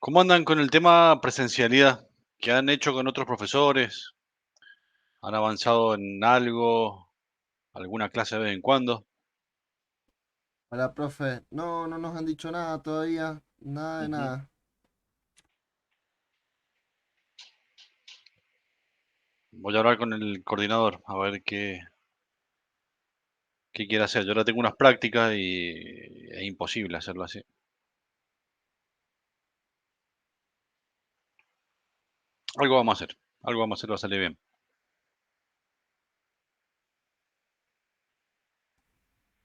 ¿Cómo andan con el tema presencialidad? ¿Qué han hecho con otros profesores? ¿Han avanzado en algo? ¿Alguna clase de vez en cuando? Hola, profe. No, no nos han dicho nada todavía. Nada de Ujú. nada. Voy a hablar con el coordinador a ver qué quiere hacer. Yo ahora tengo unas prácticas y es imposible hacerlo así. Algo vamos a hacer. Algo vamos a hacer, va a salir bien.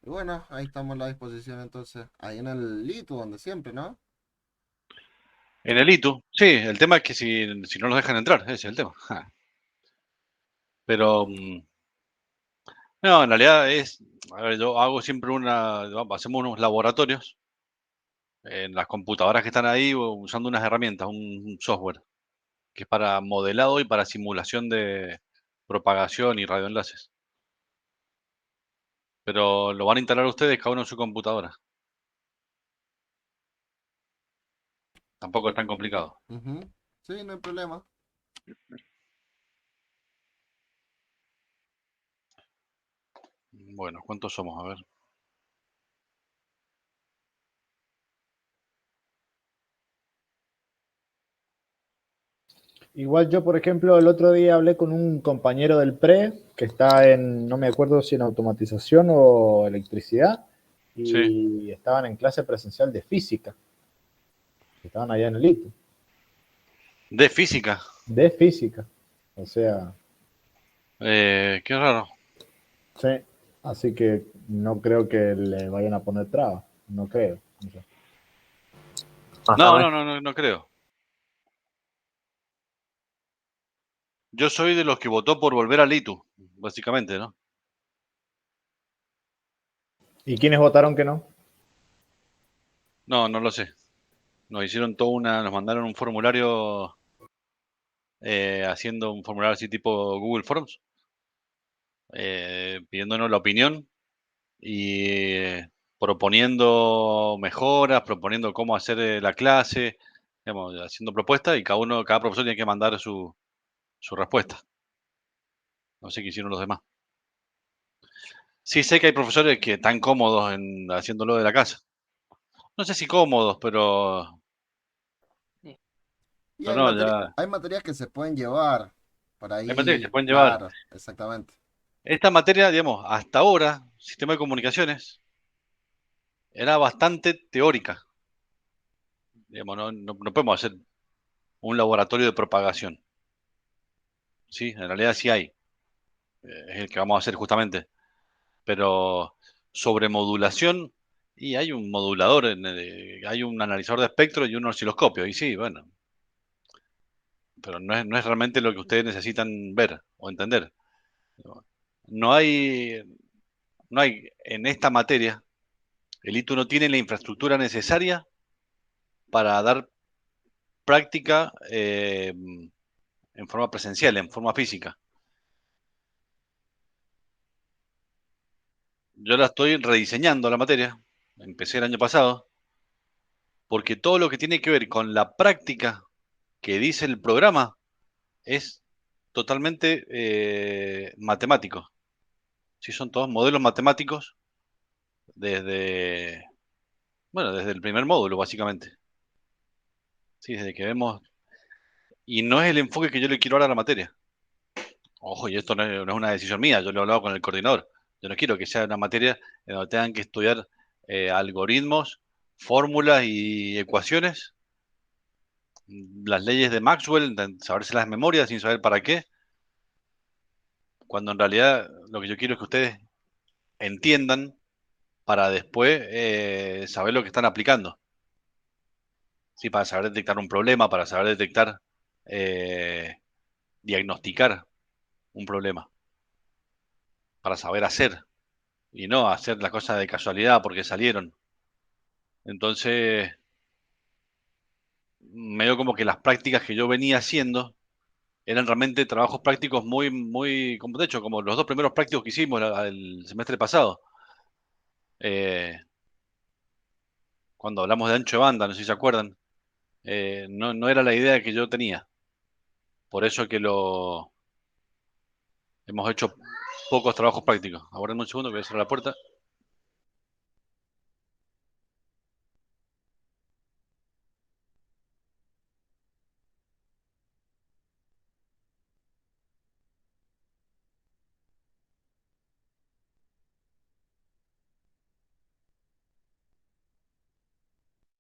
Y bueno, ahí estamos a la disposición entonces. Ahí en el Litu, donde siempre, ¿no? En el ITU, sí, el tema es que si no los dejan entrar, ese es el tema. Ja. Pero, no, en realidad a ver, yo hago siempre hacemos unos laboratorios en las computadoras que están ahí usando unas herramientas, un software, que es para modelado y para simulación de propagación y radioenlaces. Pero lo van a instalar ustedes cada uno en su computadora. Tampoco es tan complicado. Ujú. Sí, no hay problema. Bueno, ¿cuántos somos? A ver. Igual yo, por ejemplo, el otro día hablé con un compañero del PRE que está en, no me acuerdo si en automatización o electricidad, Sí, y estaban en clase presencial de física, estaban allá en el ITU, de física. de física. O sea, Qué raro. sí, así que no creo que le vayan a poner trabas, no creo. No sé. No, no, no, no, no creo. Yo soy de los que votó por volver al ITU, básicamente, ¿no? ¿Y quiénes votaron que no? No, no lo sé. Nos mandaron un formulario, haciendo un formulario así tipo Google Forms, pidiéndonos la opinión y proponiendo mejoras, proponiendo cómo hacer la clase, digamos, haciendo propuestas y cada profesor tiene que mandar su respuesta. No sé qué hicieron los demás. Sí sé que hay profesores que están cómodos en haciéndolo de la casa. No sé si cómodos, Y pero no, ya hay materias que se pueden llevar por hay materias que se ahí, pueden llevar. claro, exactamente. Esta materia, digamos, hasta ahora, sistema de comunicaciones, era bastante teórica. Digamos, no podemos hacer un laboratorio de propagación. Sí, en realidad sí hay. Es el que vamos a hacer justamente. Pero sobre modulación, y hay un modulador, hay un analizador de espectro y un osciloscopio. Y sí, bueno, pero no es realmente lo que ustedes necesitan ver o entender. No hay, no hay en esta materia, el ITU no tiene la infraestructura necesaria para dar práctica, en forma presencial, en forma física. Yo la estoy rediseñando la materia, empecé el año pasado, porque todo lo que tiene que ver con la práctica que dice el programa es totalmente matemático. Sí, son todos modelos matemáticos desde, bueno, desde el primer módulo, básicamente. Sí, desde que vemos. Y no es el enfoque que yo le quiero dar a la materia. Ojo, y esto no es una decisión mía, yo lo he hablado con el coordinador. Yo no quiero que sea una materia en donde tengan que estudiar algoritmos, fórmulas y ecuaciones, las leyes de Maxwell, saberse las memorias sin saber para qué, cuando en realidad lo que yo quiero es que ustedes entiendan para después saber lo que están aplicando. Sí, para saber detectar un problema, para saber detectar, eh, diagnosticar un problema, para saber hacer y no hacer las cosas de casualidad porque salieron. Entonces, medio como que las prácticas que yo venía haciendo eran realmente trabajos prácticos muy, muy, como de hecho, como los dos primeros prácticos que hicimos el semestre pasado, eh, cuando hablamos de ancho de banda, no sé si se acuerdan, no era la idea que yo tenía. Por eso que hemos hecho pocos trabajos prácticos. Aguardame un segundo que voy a cerrar la puerta.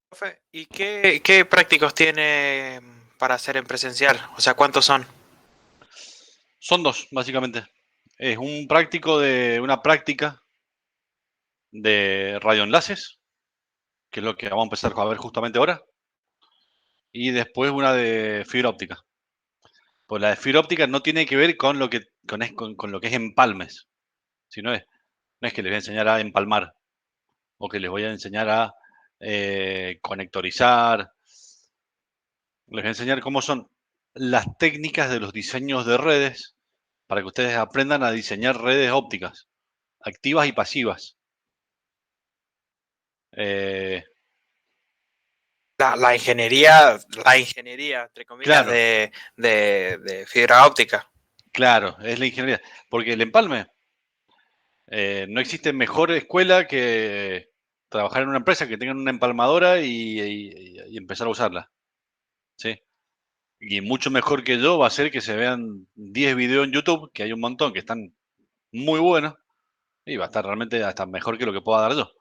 Profe, ¿y qué prácticos tiene para hacer en presencial? O sea, ¿cuántos son? Son dos, básicamente. Es un práctico de una práctica de radioenlaces, que es lo que vamos a empezar a ver justamente ahora, y después una de fibra óptica. Pues la de fibra óptica no tiene que ver con lo que, con lo que es empalmes, sino no es que les voy a enseñar a empalmar o que les voy a enseñar a conectorizar. Les voy a enseñar cómo son las técnicas de los diseños de redes para que ustedes aprendan a diseñar redes ópticas, activas y pasivas. Eh, La ingeniería, entre comillas, claro, de fibra óptica. claro, es la ingeniería. Porque el empalme, no existe mejor escuela que trabajar en una empresa que tengan una empalmadora y empezar a usarla. ¿Sí? Y mucho mejor que yo va a ser que se vean 10 videos en YouTube, que hay un montón que están muy buenos, y va a estar realmente hasta mejor que lo que pueda dar yo,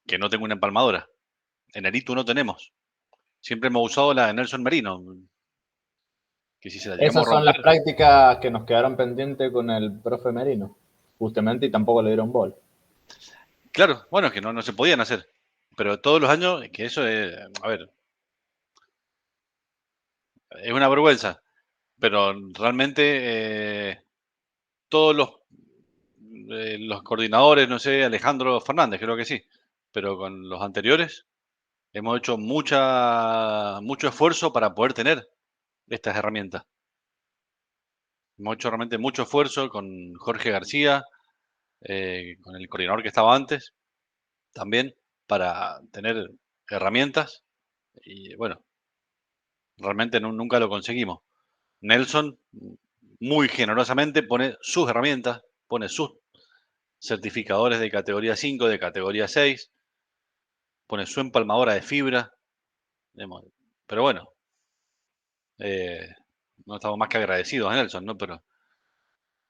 que no tengo una empalmadora. En Eritu no tenemos. Siempre hemos usado la de Nelson Merino, que si se la llegamos Esas a son romper. las prácticas que nos quedaron pendientes con el profe Merino, justamente, y tampoco le dieron bol. Claro, bueno, es que no se podían hacer. Pero todos los años, que eso es, a ver, es una vergüenza. Pero realmente todos los coordinadores, no sé, Alejandro Fernández, creo que sí, pero con los anteriores hemos hecho mucho esfuerzo para poder tener estas herramientas. Hemos hecho realmente mucho esfuerzo con Jorge García, con el coordinador que estaba antes, también para tener herramientas y bueno, realmente nunca lo conseguimos. Nelson muy generosamente pone sus herramientas, pone sus certificadores de categoría 5, de categoría 6, pone su empalmadora de fibra, pero bueno, eh, no estamos más que agradecidos a Nelson, ¿no? Pero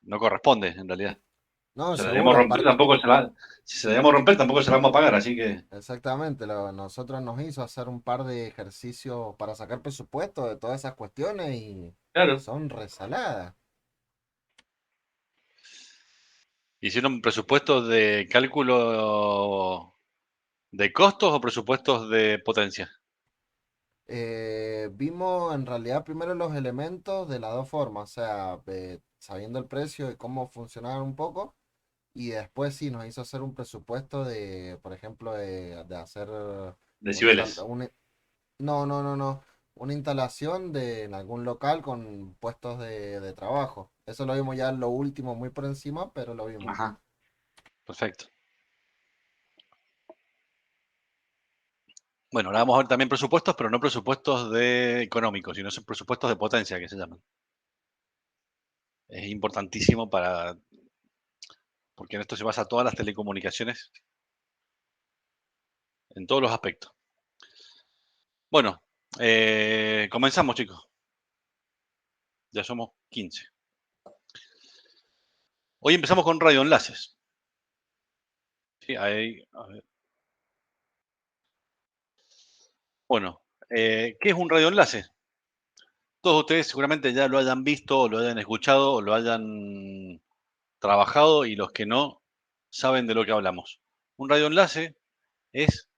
no corresponde en realidad. No, Se la debemos seguro, romper, aparte, si se la debemos romper, tampoco se la vamos a pagar, así que, exactamente, nosotros nos hizo hacer un par de ejercicios para sacar presupuesto de todas esas cuestiones y claro. son resaladas. ¿Hicieron presupuestos de cálculo de costos o presupuestos de potencia? Vimos en realidad primero los elementos de las dos formas, o sea, sabiendo el precio y cómo funcionaban un poco, y después sí nos hizo hacer un presupuesto de, por ejemplo, de hacer una Decibeles. no, no, no, no, una instalación en algún local con puestos de trabajo. Eso lo vimos ya lo último, muy por encima, pero lo vimos. Ajá, perfecto. Bueno, ahora vamos a ver también presupuestos, pero no presupuestos de económicos, sino son presupuestos de potencia que se llaman. Es importantísimo porque en esto se basa todas las telecomunicaciones en todos los aspectos. Bueno, comenzamos, chicos. Ya somos 15. Hoy empezamos con radioenlaces. Sí, ahí, a ver. Bueno, ¿qué es un radioenlace? Todos ustedes seguramente ya lo hayan visto, o lo hayan escuchado, o lo hayan trabajado, y los que no saben de lo que hablamos. Un radioenlace es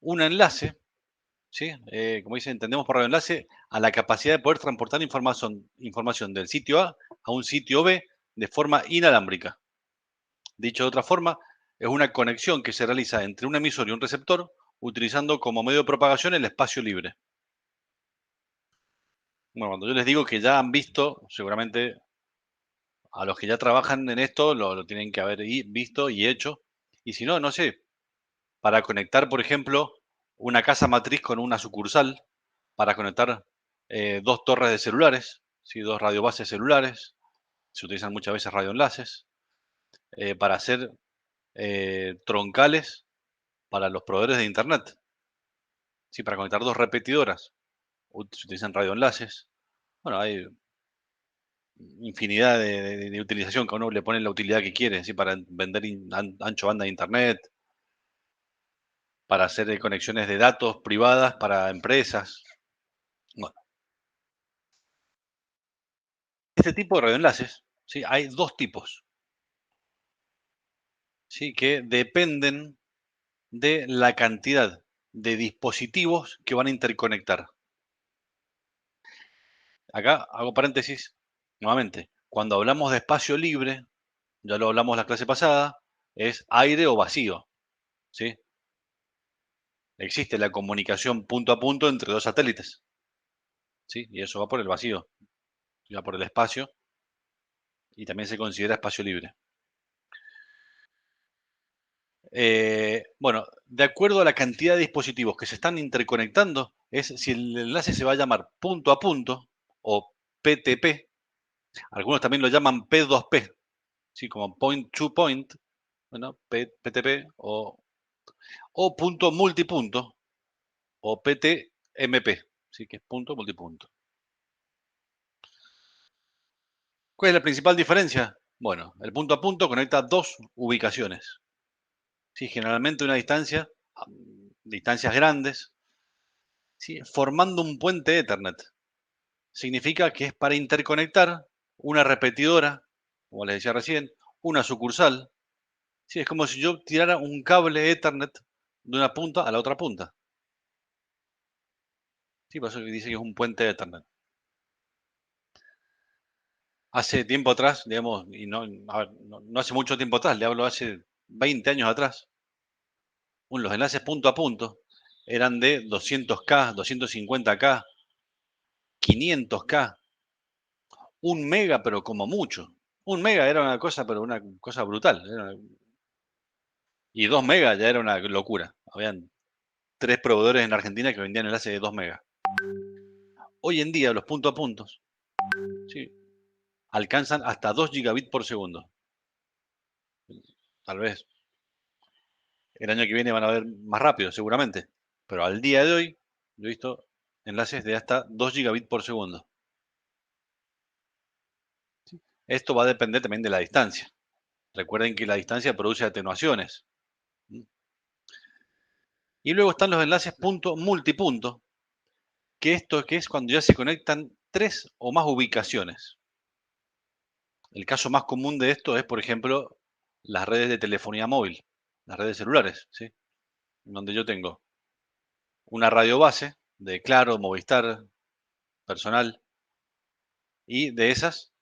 un enlace, ¿sí? Como dice, entendemos por radioenlace a la capacidad de poder transportar información del sitio a un sitio B de forma inalámbrica. Dicho de otra forma, es una conexión que se realiza entre un emisor y un receptor utilizando como medio de propagación el espacio libre. Bueno, cuando yo les digo que ya han visto, seguramente a los que ya trabajan en esto lo tienen que haber visto y hecho. Y si no, no sé, para conectar, por ejemplo, una casa matriz con una sucursal para conectar dos torres de celulares, ¿sí? Dos radiobases celulares. Se utilizan muchas veces radioenlaces para hacer troncales para los proveedores de Internet. ¿Sí? Para conectar dos repetidoras se utilizan radioenlaces. Bueno, hay infinidad de utilización, que uno le pone la utilidad que quiere, ¿sí? Para vender ancho banda de Internet, para hacer conexiones de datos privadas para empresas. Bueno, este tipo de radioenlaces, ¿sí? Hay dos tipos, ¿sí? Que dependen de la cantidad de dispositivos que van a interconectar. Acá hago paréntesis nuevamente. Cuando hablamos de espacio libre, ya lo hablamos la clase pasada, es aire o vacío, ¿sí? Existe la comunicación punto a punto entre dos satélites, ¿sí? Y eso va por el vacío, va por el espacio, y también se considera espacio libre. Bueno, de acuerdo a la cantidad de dispositivos que se están interconectando, es si el enlace se va a llamar punto a punto o PTP. Algunos también lo llaman P2P, ¿sí? Como point to point, bueno, PTP o punto multipunto o PTMP, ¿sí? Que es punto multipunto. ¿Cuál es la principal diferencia? Bueno, el punto a punto conecta dos ubicaciones, ¿sí? Generalmente una distancia, distancias grandes, ¿sí? Formando un puente Ethernet. Significa que es para interconectar una repetidora, como les decía recién, una sucursal. Sí, es como si yo tirara un cable Ethernet de una punta a la otra punta. Sí, por eso dice que es un puente Ethernet. Hace tiempo atrás, digamos, y no, a ver, no hace mucho tiempo atrás, le hablo hace 20 años atrás, los enlaces punto a punto eran de 200K, 250K, 500K, 1 mega, pero como mucho. 1 mega era una cosa, pero una cosa brutal. Y 2 megas ya era una locura. Habían 3 proveedores en Argentina que vendían enlaces de 2 megas. Hoy en día los punto a puntos, ¿sí? Alcanzan hasta 2 gigabits por segundo. Tal vez el año que viene van a ver más rápido, seguramente. Pero al día de hoy, yo he visto enlaces de hasta 2 gigabits por segundo. ¿Sí? Esto va a depender también de la distancia. Recuerden que la distancia produce atenuaciones. Y luego están los enlaces punto multipunto, que esto que es cuando ya se conectan 3 o más ubicaciones. El caso más común de esto es, por ejemplo, las redes de telefonía móvil, las redes celulares, ¿sí? Donde yo tengo una radio base de Claro, Movistar, Personal, y de esas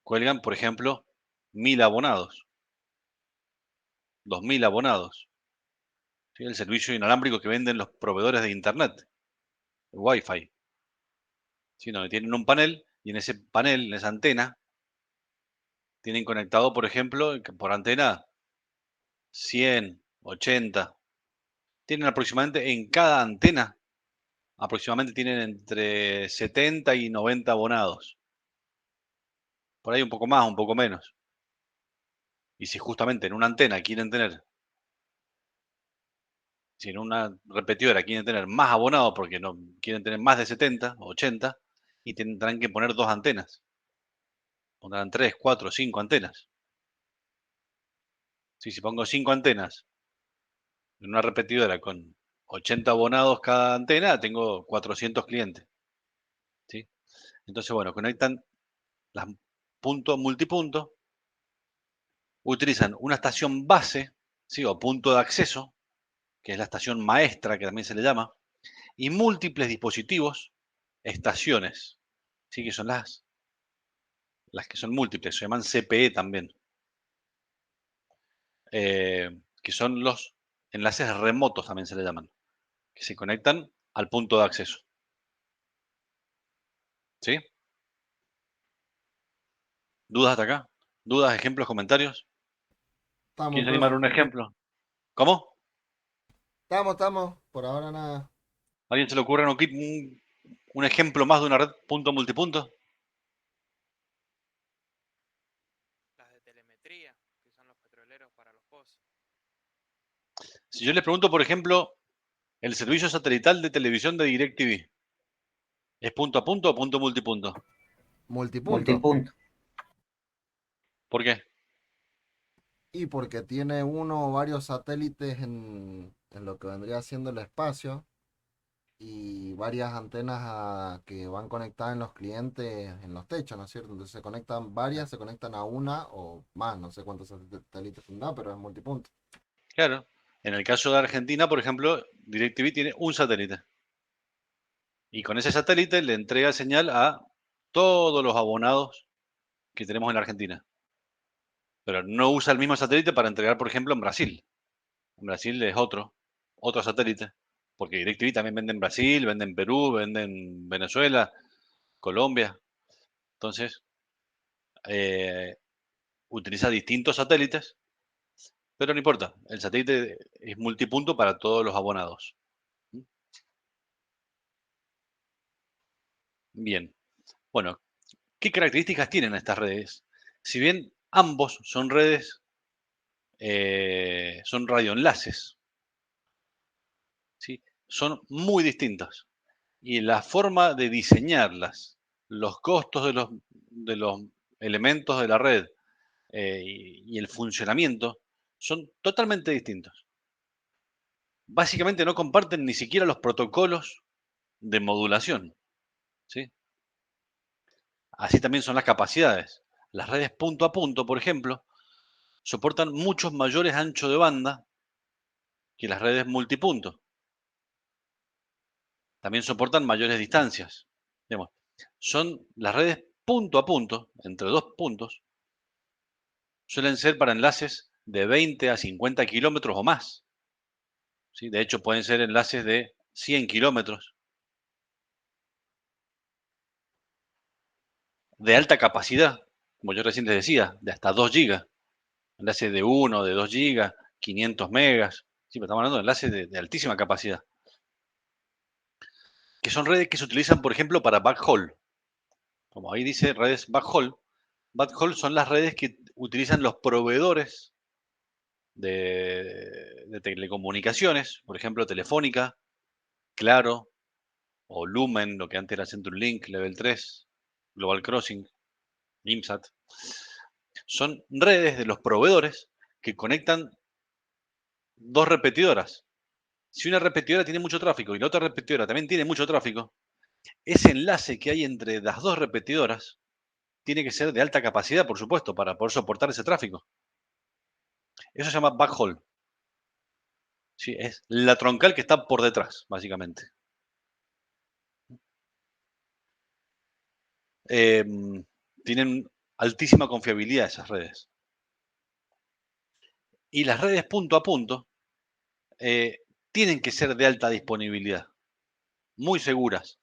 cuelgan, por ejemplo, 1000 abonados, 2000 abonados, ¿sí? El servicio inalámbrico que venden los proveedores de Internet, el Wi-Fi, ¿sí? Donde tienen un panel y en ese panel, en esa antena, tienen conectado, por ejemplo, por antena 100, 80. Tienen aproximadamente en cada antena, aproximadamente tienen entre 70 y 90 abonados. Por ahí un poco más, un poco menos. Y si justamente en una antena quieren tener, si en una repetidora quieren tener más abonados porque no quieren tener más de 70, 80, y tendrán que poner dos antenas. Pondrán 3, 4, 5 antenas. Si pongo 5 antenas en una repetidora con 80 abonados cada antena, tengo 400 clientes, ¿sí? Entonces, bueno, conectan las punto multipunto, utilizan una estación base, ¿sí? O punto de acceso, que es la estación maestra, que también se le llama, y múltiples dispositivos, estaciones, ¿sí? Que son las que son múltiples, se llaman CPE también, que son los enlaces remotos, también se le llaman, que se conectan al punto de acceso. ¿Sí? ¿Dudas hasta acá? ¿Dudas, ejemplos, comentarios? Estamos, ¿Quién se animar profe. un ejemplo? ¿Cómo? Estamos. por ahora nada. ¿A alguien se le ocurre un ejemplo más de una red punto multipunto? Las de telemetría, que son los petroleros para los pozos. Si yo les pregunto, por ejemplo, el servicio satelital de televisión de DirecTV, ¿es punto a punto o punto multipunto? Multipunto. Multipunto. ¿Por qué? Y porque tiene uno o varios satélites en lo que vendría siendo el espacio y varias antenas que van conectadas en los clientes, en los techos, ¿no es cierto? Entonces se conectan varias, se conectan a una o más, no sé cuántos satélites tendrá, pero es multipunto. Claro. En el caso de Argentina, por ejemplo, DirecTV tiene un satélite. Y con ese satélite le entrega señal a todos los abonados que tenemos en la Argentina. Pero no usa el mismo satélite para entregar, por ejemplo, en Brasil. En Brasil es otro satélite. Porque DirecTV también vende en Brasil, vende en Perú, vende en Venezuela, Colombia. Entonces, eh, utiliza distintos satélites, pero no importa. El satélite es multipunto para todos los abonados. Bien. Bueno, ¿qué características tienen estas redes? Si bien ambos son redes, son radioenlaces, ¿sí? Son muy distintas. Y la forma de diseñarlas, los costos de los elementos de la red y el funcionamiento son totalmente distintos. Básicamente no comparten ni siquiera los protocolos de modulación, ¿sí? Así también son las capacidades. Las redes punto a punto, por ejemplo, soportan muchos mayores anchos de banda que las redes multipunto. También soportan mayores distancias. Digamos, son las redes punto a punto, entre dos puntos, suelen ser para enlaces de 20 a 50 kilómetros o más, ¿sí? De hecho, pueden ser enlaces de 100 kilómetros de alta capacidad, como yo recién les decía, de hasta 2 gigas. Enlaces de 1, de 2 gigas, 500 megas. Sí, pero estamos hablando de enlaces de altísima capacidad. Que son redes que se utilizan, por ejemplo, para backhaul. Como ahí dice, redes backhaul. Backhaul son las redes que utilizan los proveedores de telecomunicaciones, por ejemplo, Telefónica, Claro o Lumen, lo que antes era CenturyLink, Level 3, Global Crossing, IMSAT. Son redes de los proveedores que conectan dos repetidoras. Si una repetidora tiene mucho tráfico y la otra repetidora también tiene mucho tráfico, ese enlace que hay entre las dos repetidoras tiene que ser de alta capacidad, por supuesto, para poder soportar ese tráfico. Eso se llama backhaul. Sí, es la troncal que está por detrás, básicamente. Tienen altísima confiabilidad esas redes. Y las redes punto a punto tienen que ser de alta disponibilidad, muy seguras,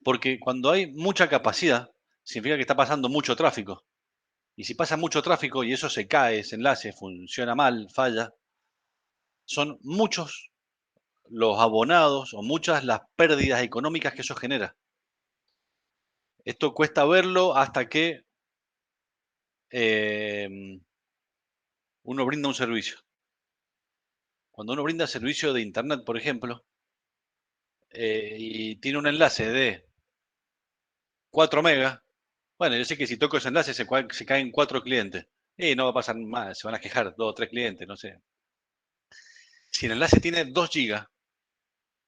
porque cuando hay mucha capacidad, significa que está pasando mucho tráfico. Y si pasa mucho tráfico y eso se cae, ese enlace funciona mal, falla, son muchos los abonados o muchas las pérdidas económicas que eso genera. Esto cuesta verlo hasta que eh, uno brinda un servicio. Cuando uno brinda servicio de Internet, por ejemplo, y tiene un enlace de 4 megas, bueno, yo sé que si toco ese enlace se caen 4 clientes. Y no va a pasar más, se van a quejar 2 o 3 clientes, no sé. Si el enlace tiene 2 gigas,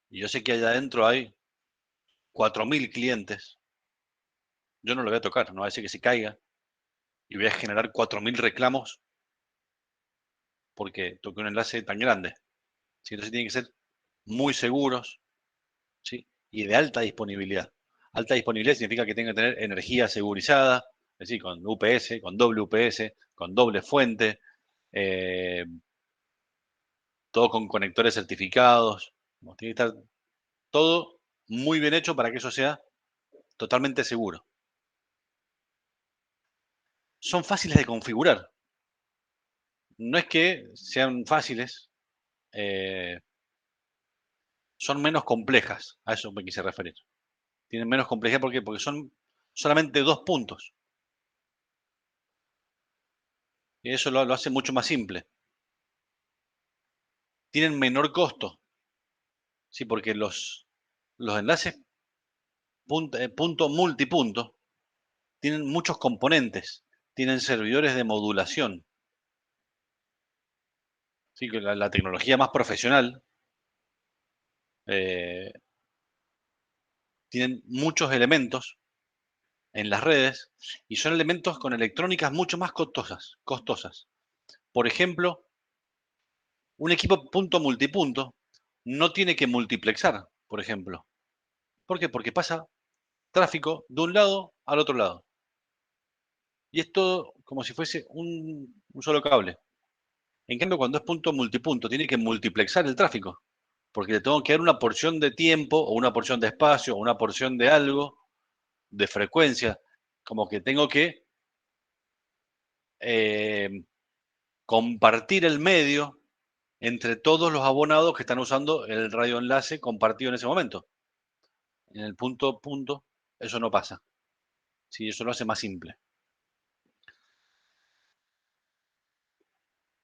y yo sé que allá adentro hay 4.000 clientes, yo no lo voy a tocar, no va a decir que se caiga, y voy a generar 4.000 reclamos porque toqué un enlace tan grande. ¿Sí? Entonces tienen que ser muy seguros, ¿sí? Y de alta disponibilidad. Alta disponibilidad significa que tenga que tener energía segurizada, es decir, con UPS, con doble UPS, con doble fuente, eh, todo con conectores certificados. Tiene que estar todo muy bien hecho para que eso sea totalmente seguro. Son fáciles de configurar. No es que sean fáciles, eh, son menos complejas. A eso me quise referir. Tienen menos complejidad porque son solamente 2 puntos. Y eso lo hace mucho más simple. Tienen menor costo. Sí, porque los enlaces punto multipunto tienen muchos componentes. Tienen servidores de modulación. Sí, que la tecnología más profesional tienen muchos elementos en las redes y son elementos con electrónicas mucho más costosas. Por ejemplo, un equipo punto multipunto no tiene que multiplexar, por ejemplo. ¿Por qué? Porque pasa tráfico de un lado al otro lado. Y es todo como si fuese un solo cable. En cambio, cuando es punto multipunto, tiene que multiplexar el tráfico. Porque le tengo que dar una porción de tiempo, o una porción de espacio, o una porción de algo, de frecuencia. Como que tengo que compartir el medio entre todos los abonados que están usando el radioenlace compartido en ese momento. En el punto punto, eso no pasa. Sí, eso lo hace más simple.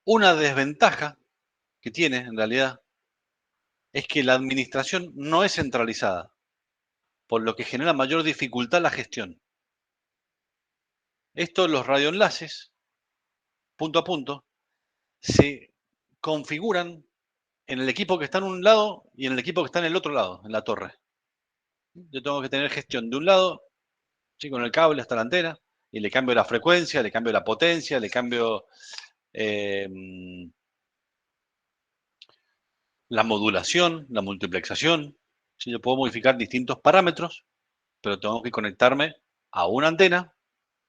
Una desventaja que tiene, en realidad, es que la administración no es centralizada, por lo que genera mayor dificultad la gestión. Esto, los radioenlaces, punto a punto, se configuran en el equipo que está en un lado y en el equipo que está en el otro lado, en la torre. Yo tengo que tener gestión de un lado, sí, con el cable hasta la antena, y le cambio la frecuencia, le cambio la potencia, le cambio la modulación, la multiplexación. Sí, yo puedo modificar distintos parámetros, pero tengo que conectarme a una antena,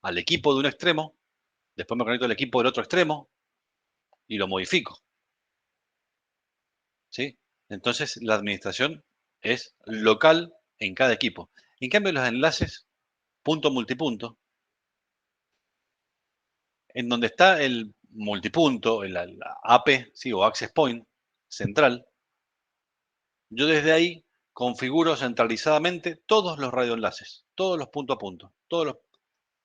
al equipo de un extremo, después me conecto al equipo del otro extremo y lo modifico. ¿Sí? Entonces la administración es local en cada equipo. En cambio, los enlaces punto multipunto, en donde está el multipunto, el AP, sí, o Access Point central, yo desde ahí configuro centralizadamente todos los radioenlaces, todos los punto a punto, todos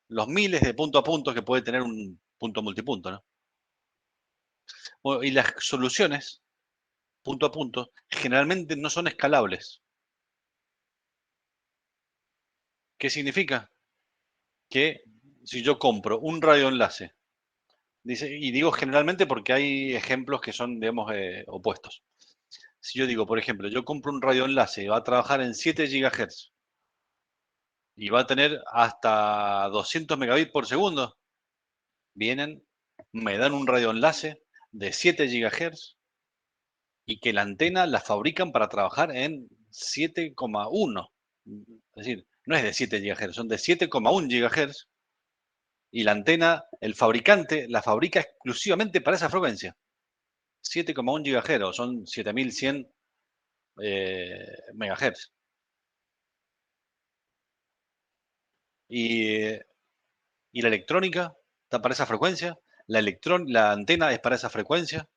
los miles de punto a punto que puede tener un punto multipunto, ¿no? Bueno, y las soluciones punto a punto generalmente no son escalables. ¿Qué significa? Que si yo compro un radioenlace, y digo generalmente porque hay ejemplos que son, digamos, opuestos. Si yo digo, por ejemplo, yo compro un radioenlace y va a trabajar en 7 GHz y va a tener hasta 200 megabits por segundo, vienen, me dan un radioenlace de 7 GHz y que la antena la fabrican para trabajar en 7,1. Es decir, no es de 7 GHz, son de 7,1 GHz y la antena, el fabricante la fabrica exclusivamente para esa frecuencia. 7,1 GHz, son 7100 MHz. Y, y la electrónica está para esa frecuencia, la antena es para esa frecuencia.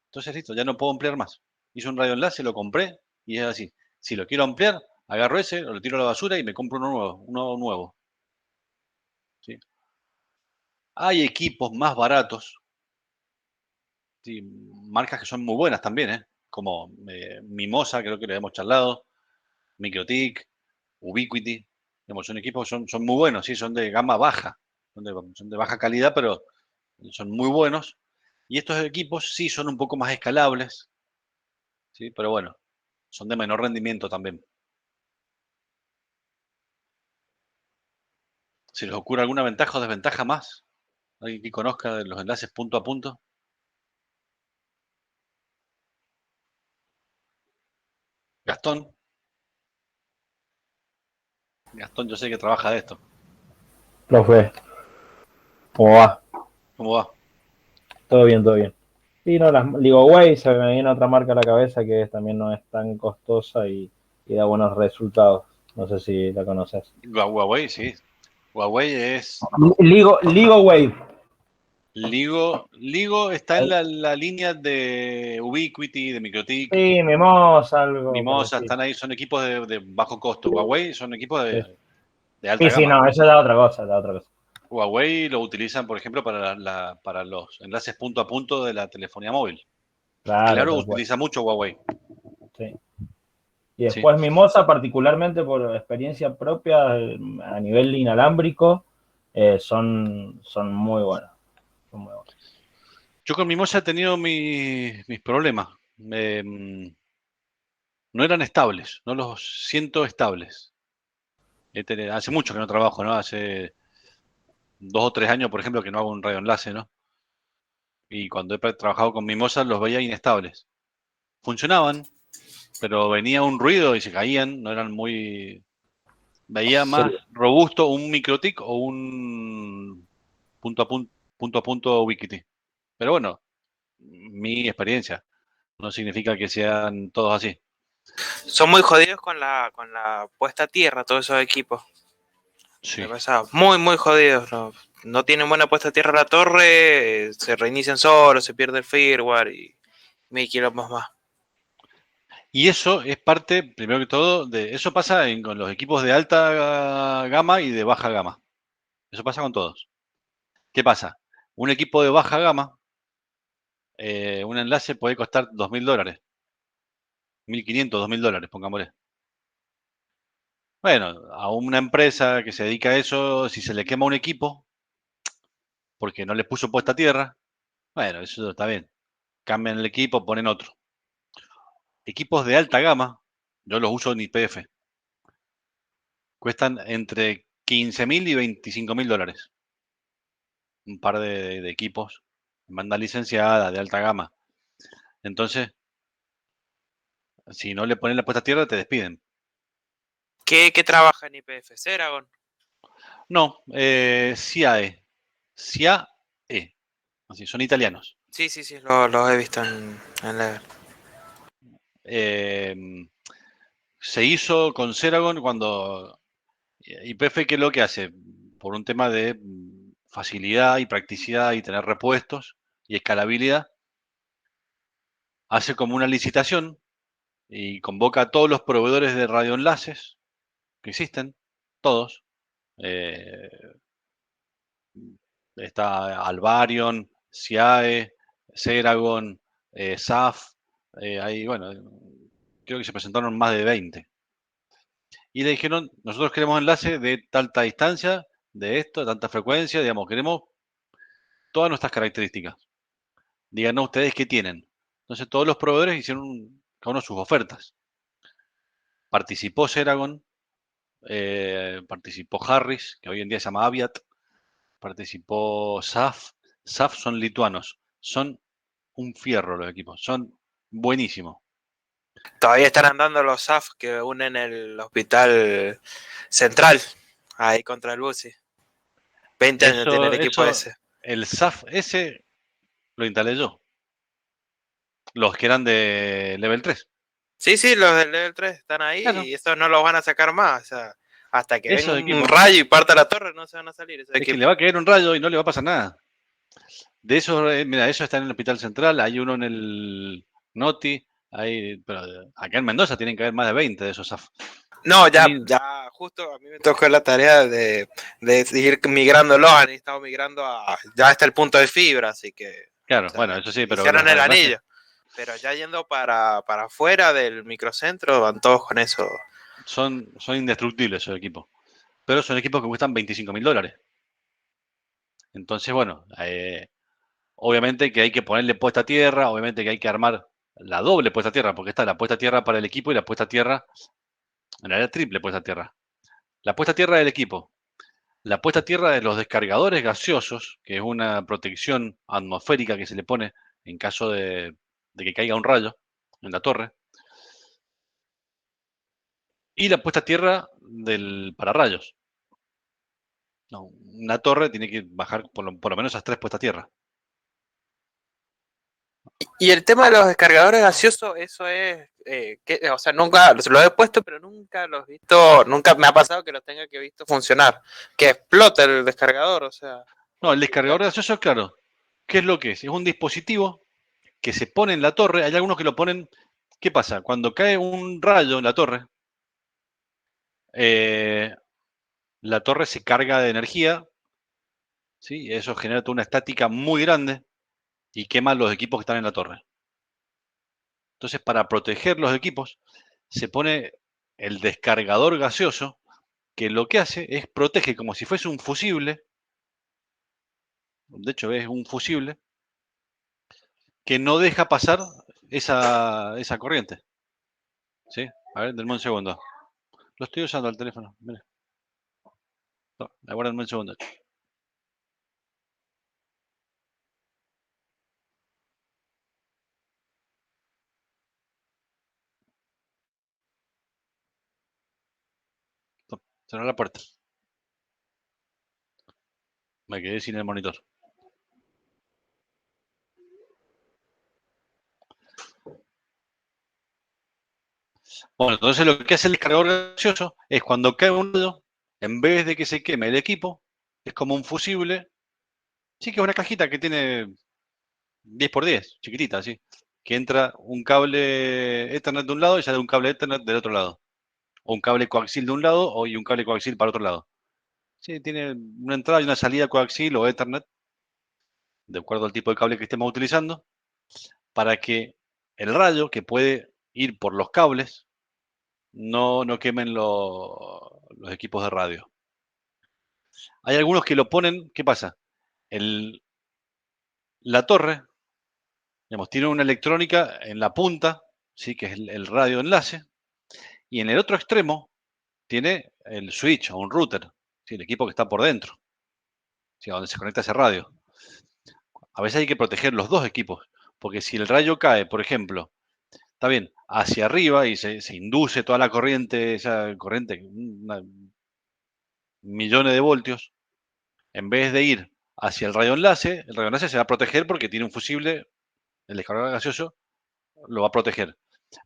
Entonces, listo, ya no puedo ampliar más. Hice un radioenlace, lo compré y es así. Si lo quiero ampliar, agarro ese, lo tiro a la basura y me compro uno nuevo. ¿Sí? Hay equipos más baratos, ¿sí? Marcas que son muy buenas también, ¿eh? Como Mimosa, creo que lo hemos charlado, Microtik, Ubiquiti. Son equipos que son muy buenos, ¿sí? Son de gama baja, son de baja calidad, pero son muy buenos. Y estos equipos sí son un poco más escalables, ¿sí? Pero bueno, son de menor rendimiento también. ¿Se les ocurre alguna ventaja o desventaja más? ¿Alguien que conozca de los enlaces punto a punto? Gastón. Gastón, yo sé que trabaja de esto. Profe, ¿cómo va? ¿Cómo va? Todo bien, todo bien. Y no, digo, Huawei se me viene otra marca a la cabeza que también no es tan costosa y da buenos resultados. No sé si la conoces. Huawei, sí. Huawei es Ligo Wave. Ligo está en la línea de Ubiquiti, de MikroTik, Sí, Mimosa, algo Mimosa, parecido. están ahí, son equipos de bajo costo. Huawei son equipos Sí, de alta sí, sí, gama. no, eso es otra cosa, es otra cosa. Huawei lo utilizan, por ejemplo, para los enlaces punto a punto de la telefonía móvil. Claro, Claro, tal cual. utiliza mucho Huawei. Sí. Y Sí. después Mimosa, particularmente por experiencia propia, a nivel inalámbrico, son muy buenos. Son muy buenos. Yo con Mimosa he tenido mis problemas. No eran estables, no los siento estables. Hace mucho que no trabajo, ¿no? Hace 2 o 3 años, por ejemplo, que no hago un radioenlace, ¿no? Y cuando he trabajado con Mimosa los veía inestables. Funcionaban, pero venía un ruido y se caían, no eran muy... Veía Sí. más robusto un MikroTik o un punto a punto Ubiquiti. Pero bueno, mi experiencia. No significa que sean todos así. Son muy jodidos con la puesta a tierra, todos esos equipos. Sí. Me pasaba muy, muy jodidos. No tienen buena puesta a tierra la torre, se reinician solos, se pierde el firmware y 1000 kilómetros más. Y eso es parte, primero que todo, eso pasa con los equipos de alta gama y de baja gama. Eso pasa con todos. ¿Qué pasa? Un equipo de baja gama, un enlace puede costar $2.000, 1.500, $2.000, pongámosle. Bueno, a una empresa que se dedica a eso, si se le quema un equipo, porque no le puso puesta a tierra, bueno, eso está bien. Cambian el equipo, ponen otro. Equipos de alta gama, yo los uso en IPF, cuestan entre 15.000 y $25.000. Un par de equipos, banda licenciada, de alta gama. Entonces, si no le ponen la puesta a tierra, te despiden. ¿Qué trabaja en IPF? Ceragon. No, SIAE. SIAE. Así, son italianos. Sí, sí, sí, los he visto en Level. Se hizo con Ceragon cuando YPF, ¿qué es lo que hace? Por un tema de facilidad y practicidad y tener repuestos y escalabilidad, hace como una licitación y convoca a todos los proveedores de radioenlaces que existen, todos. Eh, Está Alvarion, SIAE, Ceragon, SAF, ahí, bueno, creo que se presentaron más de 20. Y le dijeron, nosotros queremos enlace de tanta distancia, de esto, de tanta frecuencia, digamos, queremos todas nuestras características. Díganos ustedes qué tienen. Entonces todos los proveedores hicieron cada uno sus ofertas. Participó Ceragon, participó Harris, que hoy en día se llama Aviat, participó SAF. SAF son lituanos, son un fierro los equipos, son buenísimos. Todavía están andando los SAF que unen el hospital central, ahí contra el Busi. 20 años tiene el equipo ese. El SAF ese lo instalé yo. Los que eran de level 3. Sí, sí, los del Level 3 están ahí Claro. y estos no los van a sacar más. O sea, hasta que venga Esos un equipos. rayo y parta la torre, no se van a salir esos Es que equipos. le va a caer un rayo y no le va a pasar nada. De esos, mira, eso está en el Hospital Central, hay uno en el Noti, pero acá en Mendoza tienen que haber más de 20 de esos SAF. No, ya Sí. justo a mí me tocó la tarea de ir migrándolo, han estado migrando ya hasta el punto de fibra, así que... Claro, o sea, bueno, eso sí, pero hicieron los el radioenlaces anillo, pero ya yendo para afuera del microcentro, van todos con eso. son indestructibles esos equipos. Pero son equipos que cuestan $25.000. Entonces, bueno, obviamente que hay que ponerle puesta a tierra, obviamente que hay que armar la doble puesta a tierra, porque está la puesta a tierra para el equipo y la puesta a tierra, en realidad triple puesta a tierra. La puesta a tierra del equipo, la puesta a tierra de los descargadores gaseosos, que es una protección atmosférica que se le pone en caso de que caiga un rayo en la torre, y la puesta a tierra del pararrayos. No, una torre tiene que bajar por lo menos esas 3 puestas a tierra. Y el tema de los descargadores gaseosos, eso es, o sea, nunca los he puesto, pero nunca los he visto, nunca me ha pasado que los tenga visto funcionar, que explote el descargador, o sea. No, el descargador gaseoso, claro, ¿qué es lo que es? Es un dispositivo que se pone en la torre. Hay algunos que lo ponen. ¿Qué pasa? Cuando cae un rayo en la torre se carga de energía, ¿sí? Eso genera toda una estática muy grande y quema los equipos que están en la torre. Entonces, para proteger los equipos, se pone el descargador gaseoso, que lo que hace es protege como si fuese un fusible. De hecho, es un fusible que no deja pasar esa corriente. ¿Sí? A ver, denme un segundo. Lo estoy usando el teléfono. Mire. No, aguárdenme un segundo. No, cerrá la puerta. Me quedé sin el monitor. Bueno, entonces lo que hace el cargador gaseoso es cuando cae un rayo, en vez de que se queme el equipo, es como un fusible. Sí, que es una cajita que tiene 10 por 10, chiquitita, así. Que entra un cable Ethernet de un lado y sale un cable Ethernet del otro lado. O un cable coaxil de un lado y un cable coaxil para otro lado. Sí, tiene una entrada y una salida coaxil o Ethernet, de acuerdo al tipo de cable que estemos utilizando, para que el rayo que puede ir por los cables no quemen los equipos de radio. Hay algunos que lo ponen, ¿qué pasa? La torre, digamos, tiene una electrónica en la punta, ¿sí? Que es el radio enlace, y en el otro extremo tiene el switch o un router, ¿sí? El equipo que está por dentro, ¿sí? Donde se conecta ese radio. A veces hay que proteger los dos equipos, porque si el rayo cae, por ejemplo, está bien, hacia arriba y se induce toda la corriente, esa corriente, millones de voltios, en vez de ir hacia el radioenlace se va a proteger porque tiene un fusible, el descargador gaseoso lo va a proteger.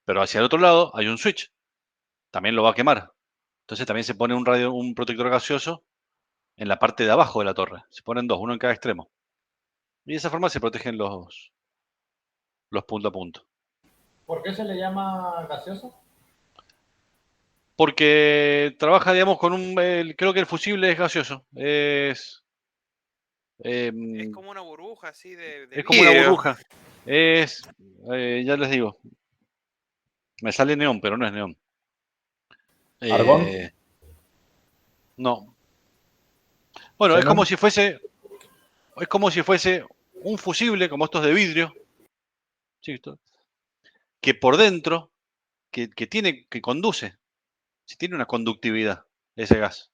Pero hacia el otro lado hay un switch, también lo va a quemar. Entonces también se pone un protector gaseoso en la parte de abajo de la torre. Se ponen dos, uno en cada extremo. Y de esa forma se protegen los punto a punto. ¿Por qué se le llama gaseoso? Porque trabaja, digamos, creo que el fusible es gaseoso. Es Em, como una burbuja así de es como una vidrio. burbuja. Ya les digo, me sale neón, pero no es neón. ¿Argón? No. Bueno, ¿Xenón? es como si fuese un fusible, como estos de vidrio, ¿sí? Que por dentro, que conduce, si tiene una conductividad, ese gas.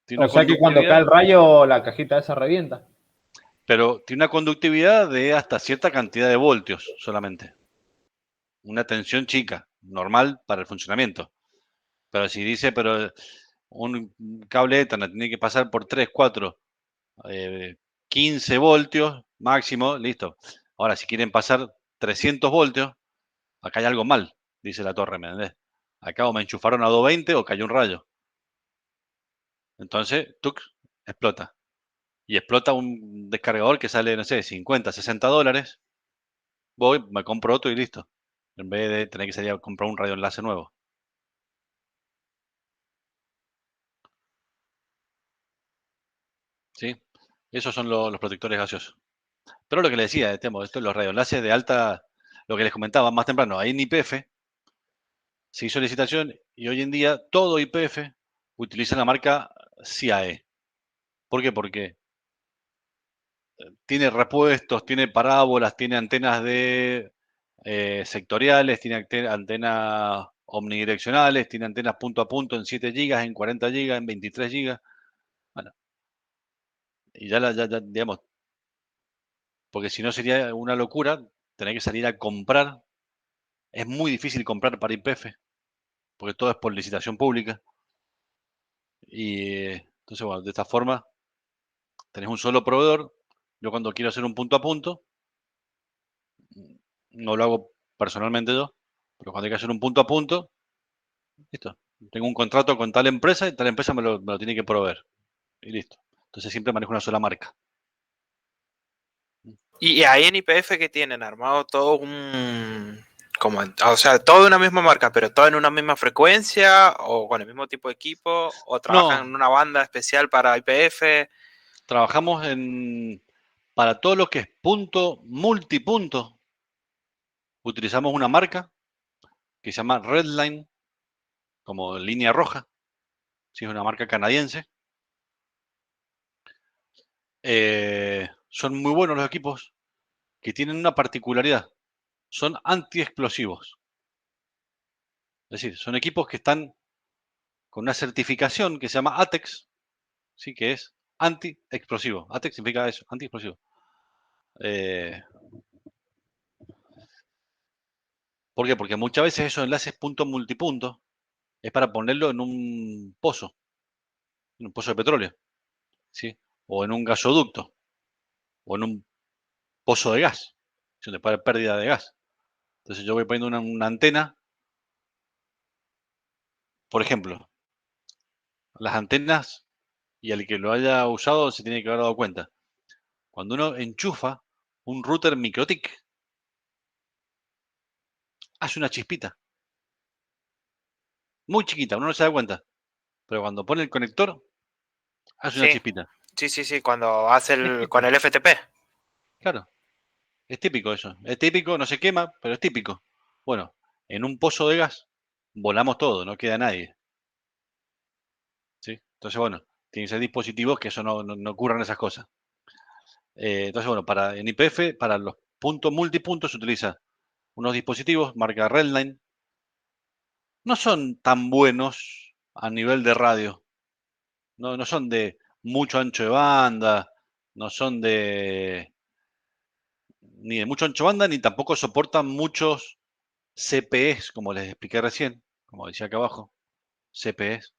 Tiene O una sea que cuando cae conductividad, el rayo, la cajita esa revienta. pero tiene una conductividad de hasta cierta cantidad de voltios solamente. Una tensión chica, normal para el funcionamiento. Pero si dice, pero un cable Ethernet tiene que pasar por 3, 4, 15 voltios máximo, listo. Ahora, si quieren pasar 300 voltios, acá hay algo mal, dice la torre, ¿me entendés? Acá o me enchufaron a 220 o cayó un rayo. Entonces, ¡tuc!, explota. Y explota un descargador que sale, no sé, 50, 60 dólares. Voy, me compro otro y listo. En vez de tener que salir a comprar un radioenlace nuevo. ¿Sí? Esos son los protectores gaseosos. Pero lo que les decía, esto, los radioenlaces de alta, lo que les comentaba más temprano, ahí en YPF se hizo licitación y hoy en día todo YPF utiliza la marca CIAE. ¿Por qué? Porque tiene repuestos, tiene parábolas, tiene antenas de sectoriales, tiene antenas omnidireccionales, tiene antenas punto a punto en 7 gigas, en 40 gigas, en 23 gigas. Bueno, y digamos, porque si no sería una locura tener que salir a comprar. Es muy difícil comprar para YPF, porque todo es por licitación pública. Y entonces, bueno, de esta forma tenés un solo proveedor. Yo cuando quiero hacer un punto a punto, no lo hago personalmente yo, pero cuando hay que hacer un punto a punto, listo. Tengo un contrato con tal empresa y tal empresa me lo tiene que proveer. Y listo. Entonces siempre manejo una sola marca. Y ahí en IPF que tienen armado todo un... Como, o sea, todo de una misma marca, pero todo en una misma frecuencia, o con el mismo tipo de equipo, o trabajan No, en una banda especial para IPF. trabajamos para todo lo que es punto, multipunto, utilizamos una marca que se llama Redline, como línea roja, si es una marca canadiense. Son muy buenos los equipos que tienen una particularidad, son antiexplosivos. Es decir, son equipos que están con una certificación que se llama ATEX, ¿sí? Que es anti-explosivo. ATEX significa eso, anti-explosivo. Eh, ¿Por qué? Porque muchas veces esos enlaces punto multipunto es para ponerlo en un pozo de petróleo, ¿sí? O en un gasoducto, o en un pozo de gas, donde puede haber pérdida de gas. Entonces yo voy poniendo una antena, por ejemplo, las antenas, y al que lo haya usado se tiene que haber dado cuenta. Cuando uno enchufa un router MikroTik, hace una chispita, muy chiquita, uno no se da cuenta, pero cuando pone el conector, hace una Sí, chispita. sí, cuando hace Es con típico, el FTP. claro, es típico eso. Es típico, no se quema, pero es típico. Bueno, en un pozo de gas volamos todo, no queda nadie. ¿Sí? Entonces, bueno, tienen que ser dispositivos que eso no ocurran esas cosas. Entonces, bueno, en IPF, para los puntos multipuntos se utiliza unos dispositivos marca Redline. No son tan buenos a nivel de radio. No son de mucho ancho de banda, no son ni de mucho ancho de banda, ni tampoco soportan muchos CPEs, como les expliqué recién, como decía acá abajo, CPEs.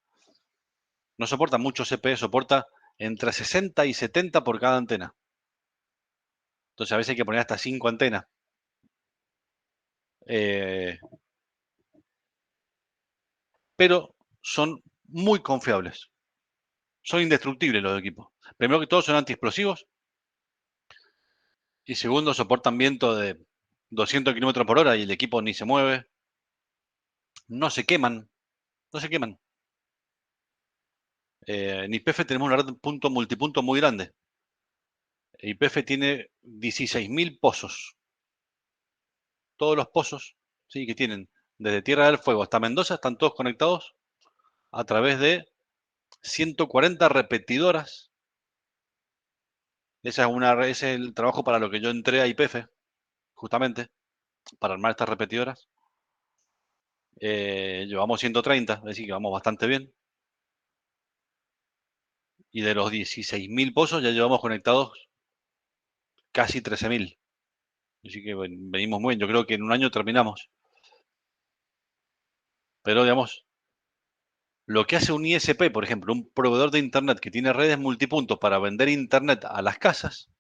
No soporta mucho CPE, soporta entre 60 y 70 por cada antena. Entonces a veces hay que poner hasta 5 antenas. Eh, pero son muy confiables. Son indestructibles los equipos. Primero que todo son antiexplosivos y segundo soportan viento de 200 kilómetros por hora y el equipo ni se mueve. No se queman, no se queman. En YPF tenemos una red punto multipunto muy grande. YPF tiene 16.000 pozos. Todos los pozos, ¿sí? Que tienen desde Tierra del Fuego hasta Mendoza están todos conectados a través de 140 repetidoras. Ese es el trabajo para lo que yo entré a YPF, justamente, para armar estas repetidoras. Llevamos 130, es decir, que vamos bastante bien. Y de los 16.000 pozos ya llevamos conectados casi 13.000. Así que venimos muy bien. Yo creo que en un año terminamos. Pero, digamos, lo que hace un ISP, por ejemplo, un proveedor de Internet que tiene redes multipuntos para vender Internet a las casas,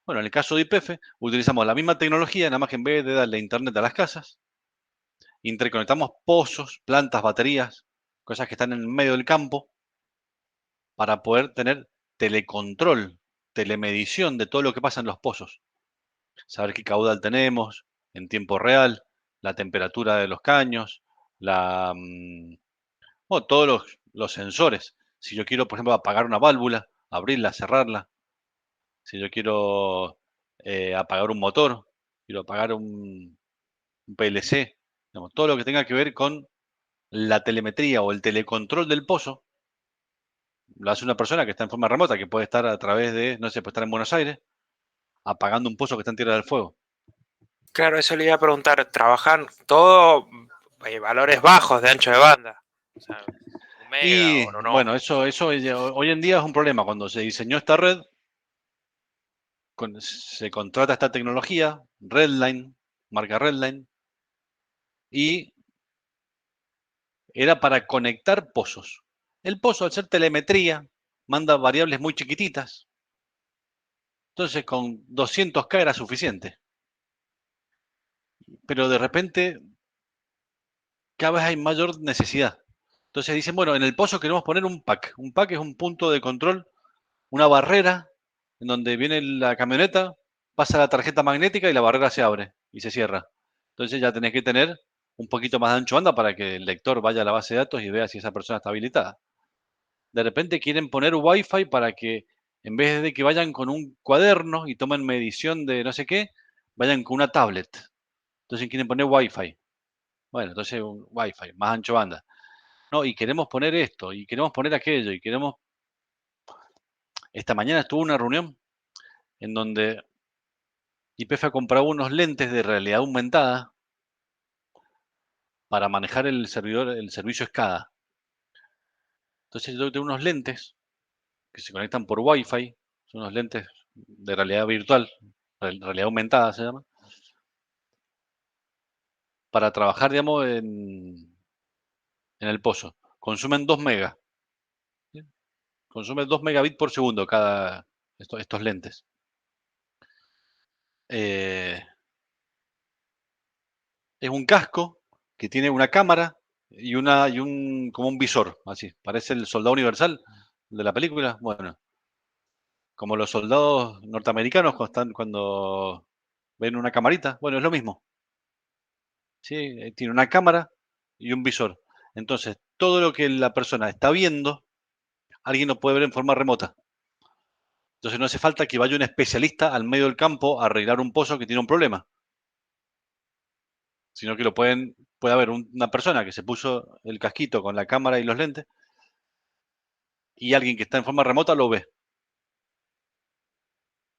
bueno, en el caso de YPF, utilizamos la misma tecnología, nada más que en vez de darle Internet a las casas, interconectamos pozos, plantas, baterías, cosas que están en el medio del campo, para poder tener telecontrol, telemedición de todo lo que pasa en los pozos. Saber qué caudal tenemos en tiempo real, la temperatura de los caños, bueno, todos los sensores. Si yo quiero, por ejemplo, apagar una válvula, abrirla, cerrarla. Si yo quiero apagar un motor, quiero apagar un PLC, digamos, todo lo que tenga que ver con la telemetría o el telecontrol del pozo, lo hace una persona que está en forma remota, que puede estar a través de, no sé, puede estar en Buenos Aires, apagando un pozo que está en Tierra del Fuego. Claro, eso le iba a preguntar. Trabajan todo valores bajos de ancho de banda. O sea, un mega Y o no. bueno, eso hoy en día es un problema. Cuando se diseñó esta red, se contrata esta tecnología, Redline, marca Redline, y era para conectar pozos. El pozo, al ser telemetría, manda variables muy chiquititas. Entonces, con 200K era suficiente. Pero de repente, cada vez hay mayor necesidad. Entonces dicen, bueno, en el pozo queremos poner un pack. Un pack es un punto de control, una barrera en donde viene la camioneta, pasa la tarjeta magnética y la barrera se abre y se cierra. Entonces ya tenés que tener un poquito más de ancho banda para que el lector vaya a la base de datos y vea si esa persona está habilitada. De repente quieren poner Wi-Fi para que en vez de que vayan con un cuaderno y tomen medición de no sé qué, vayan con una tablet. Entonces quieren poner Wi-Fi. Bueno, entonces un Wi-Fi, más ancho banda. No, y queremos poner esto, y queremos poner aquello, y queremos... Esta mañana estuvo una reunión en donde YPF ha comprado unos lentes de realidad aumentada para manejar el servidor, el servicio SCADA. Entonces yo tengo unos lentes que se conectan por Wi-Fi, son unos lentes de realidad virtual, realidad aumentada se llama, para trabajar, digamos, en el pozo. Consumen 2 megas. ¿Sí? Consume 2 megabits por segundo cada estos lentes. Es un casco que tiene una cámara y como un visor, así. Parece el soldado universal de la película. Bueno, como los soldados norteamericanos cuando ven una camarita. Bueno, es lo mismo. ¿Sí? Tiene una cámara y un visor. Entonces, todo lo que la persona está viendo, alguien lo puede ver en forma remota. Entonces no hace falta que vaya un especialista al medio del campo a arreglar un pozo que tiene un problema. Sino que puede haber una persona que se puso el casquito con la cámara y los lentes y alguien que está en forma remota lo ve.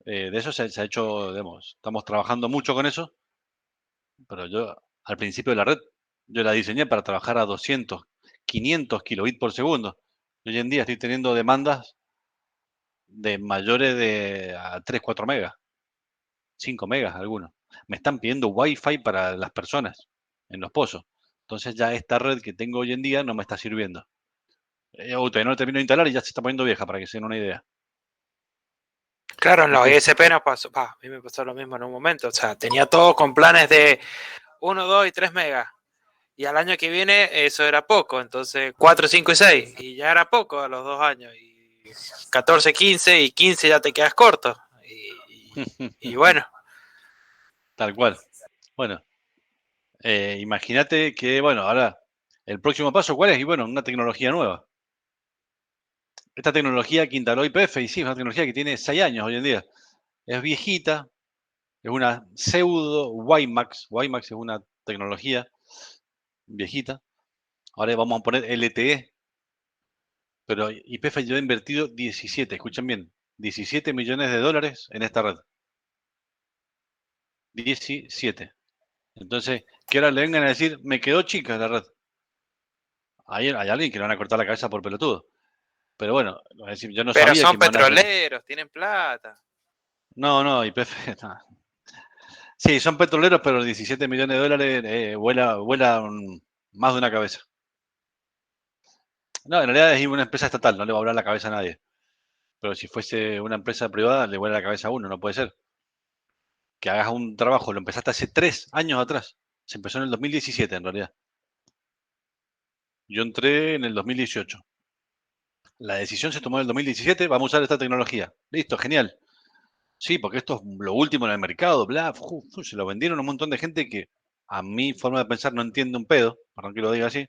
De eso se ha hecho, digamos, estamos trabajando mucho con eso, pero yo al principio de la red, yo la diseñé para trabajar a 200, 500 kilobits por segundo. Hoy en día estoy teniendo demandas de mayores a 3, 4 megas, 5 megas algunos. Me están pidiendo Wi-Fi para las personas en los pozos. Entonces ya esta red que tengo hoy en día no me está sirviendo. Todavía no lo termino de instalar y ya se está poniendo vieja, para que se den una idea. Claro, en los ISP nos pasó, a mí me pasó lo mismo en un momento. O sea, tenía todo con planes de 1, 2 y 3 megas. Y al año que viene eso era poco. Entonces 4, 5 y 6. Y ya era poco a los 2 años. Y 14, 15 y 15 ya te quedas corto. Y bueno. Tal cual. Bueno, imagínate que, bueno, ahora el próximo paso, ¿cuál es? Y bueno, una tecnología nueva. Esta tecnología que instaló YPF, y sí, es una tecnología que tiene 6 años hoy en día. Es viejita, es una pseudo WiMAX. WiMAX es una tecnología viejita. Ahora vamos a poner LTE. Pero YPF ya ha invertido 17, escuchen bien, 17 millones de dólares en esta red. 17. Entonces, que ahora le vengan a decir, me quedó chica la red. Hay alguien que le van a cortar la cabeza por pelotudo. Pero bueno, yo no Pero sabía son que me van a... petroleros, tienen plata. No, YPF, no. Sí, son petroleros, pero 17 millones de dólares vuela más de una cabeza. No, en realidad es una empresa estatal, no le va a volar la cabeza a nadie. Pero si fuese una empresa privada, le vuela la cabeza a uno, no puede ser. Que hagas un trabajo, lo empezaste hace 3 años atrás. Se empezó en el 2017, en realidad. Yo entré en el 2018. La decisión se tomó en el 2017, vamos a usar esta tecnología. Listo, genial. Sí, porque esto es lo último en el mercado, bla, se lo vendieron a un montón de gente que a mi forma de pensar no entiende un pedo, perdón que lo diga así.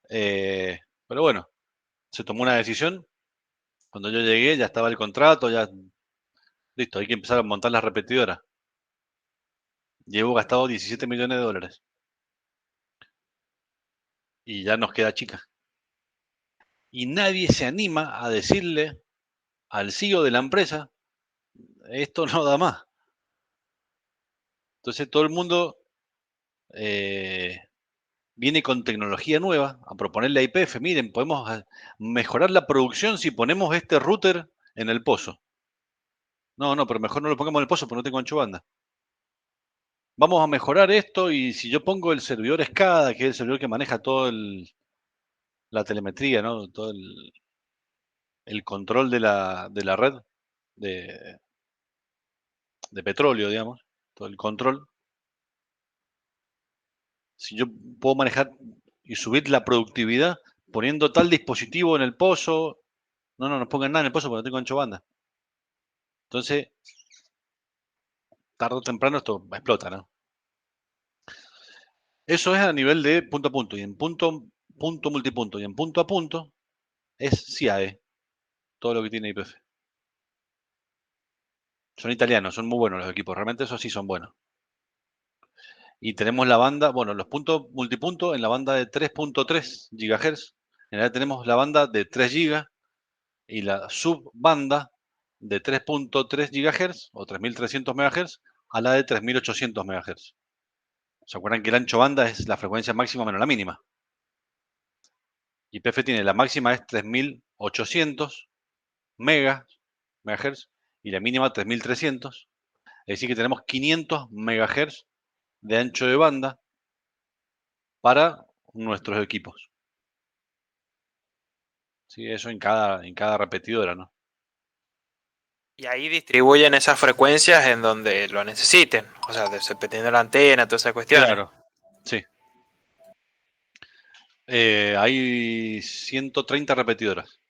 Pero bueno, se tomó una decisión. Cuando yo llegué ya estaba el contrato, ya listo, hay que empezar a montar las repetidoras. Llevo gastado 17 millones de dólares. Y ya nos queda chica. Y nadie se anima a decirle al CEO de la empresa, esto no da más. Entonces todo el mundo viene con tecnología nueva a proponerle a YPF, miren, podemos mejorar la producción si ponemos este router en el pozo. No, pero mejor no lo pongamos en el pozo porque no tengo ancho banda. Vamos a mejorar esto y si yo pongo el servidor SCADA, que es el servidor que maneja toda la telemetría, ¿no? Todo el control de la red de petróleo, digamos, todo el control. Si yo puedo manejar y subir la productividad poniendo tal dispositivo en el pozo, no pongan nada en el pozo porque no tengo ancho banda. Entonces, tarde o temprano esto explota, ¿no? Eso es a nivel de punto a punto. Y en punto, punto multipunto y en punto a punto es CIAE, todo lo que tiene IPF. Son italianos, son muy buenos los equipos, realmente esos sí son buenos. Y tenemos la banda, bueno, los puntos multipunto en la banda de 3.3 GHz. En realidad tenemos la banda de 3 GB y la subbanda de 3.3 GHz o 3300 MHz a la de 3800 MHz. ¿Se acuerdan que el ancho banda es la frecuencia máxima menos la mínima? YPF tiene la máxima es 3800 MHz y la mínima 3300. Es decir, que tenemos 500 MHz de ancho de banda para nuestros equipos. Sí, eso en cada repetidora, ¿no? Y ahí distribuyen esas frecuencias en donde lo necesiten. O sea, dependiendo de la antena, todas esas cuestiones. Claro, sí. Hay 130 repetidoras.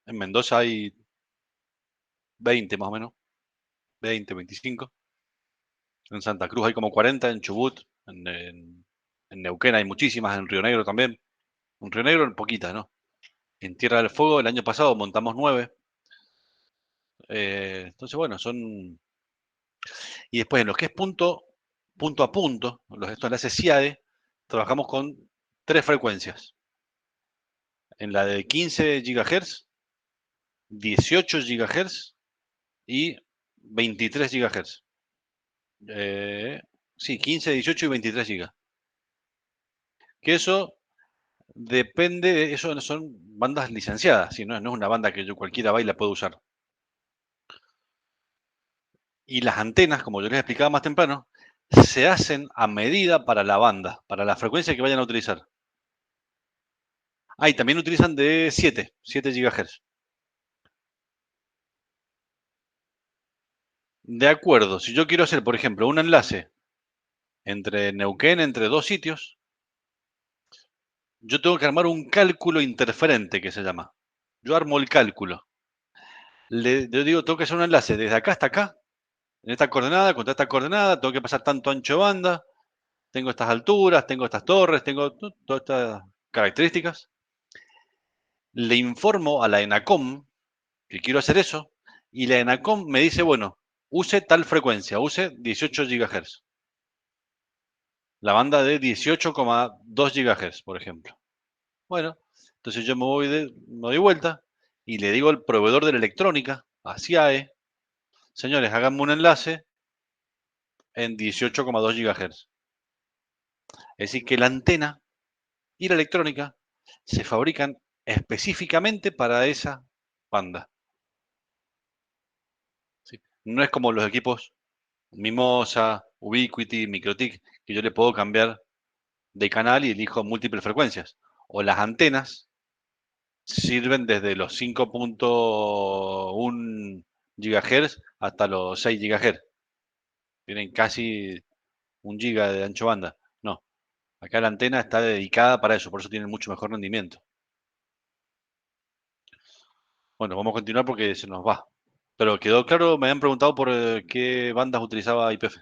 En Mendoza hay 20 más o menos. 20, 25. En Santa Cruz hay como 40, en Chubut, en Neuquén hay muchísimas, en Río Negro también. En Río Negro poquitas, ¿no? En Tierra del Fuego el año pasado montamos 9. Entonces, bueno, son... Y después en lo que es punto a punto, estos enlaces CIADE, trabajamos con 3 frecuencias. En la de 15 GHz, 18 GHz y 23 GHz. Sí, 15, 18 y 23 GB. Que eso depende, eso no son bandas licenciadas, si no, no es una banda que yo cualquiera va y la puede usar. Y las antenas, como yo les explicaba más temprano, se hacen a medida para la banda, para la frecuencia que vayan a utilizar. Ah, y también utilizan de 7 GHz. De acuerdo, si yo quiero hacer, por ejemplo, un enlace entre Neuquén, entre dos sitios, yo tengo que armar un cálculo interferente que se llama. Yo armo el cálculo. Yo digo, tengo que hacer un enlace desde acá hasta acá, en esta coordenada, contra esta coordenada, tengo que pasar tanto ancho de banda, tengo estas alturas, tengo estas torres, tengo todas estas características. Le informo a la ENACOM que quiero hacer eso, y la ENACOM me dice, bueno, use tal frecuencia, use 18 GHz. La banda de 18,2 GHz, por ejemplo. Bueno, entonces yo me doy vuelta y le digo al proveedor de la electrónica, a CIAE, señores, háganme un enlace en 18,2 GHz. Es decir, que la antena y la electrónica se fabrican específicamente para esa banda. ¿Sí? No es como los equipos Mimosa, Ubiquiti, MikroTik, que yo le puedo cambiar de canal y elijo múltiples frecuencias. O las antenas sirven desde los 5.1 GHz hasta los 6 GHz. Tienen casi 1 GB de ancho banda. No, acá la antena está dedicada para eso, por eso tienen mucho mejor rendimiento. Bueno, vamos a continuar porque se nos va. Pero quedó claro, me habían preguntado por qué bandas utilizaba IPF.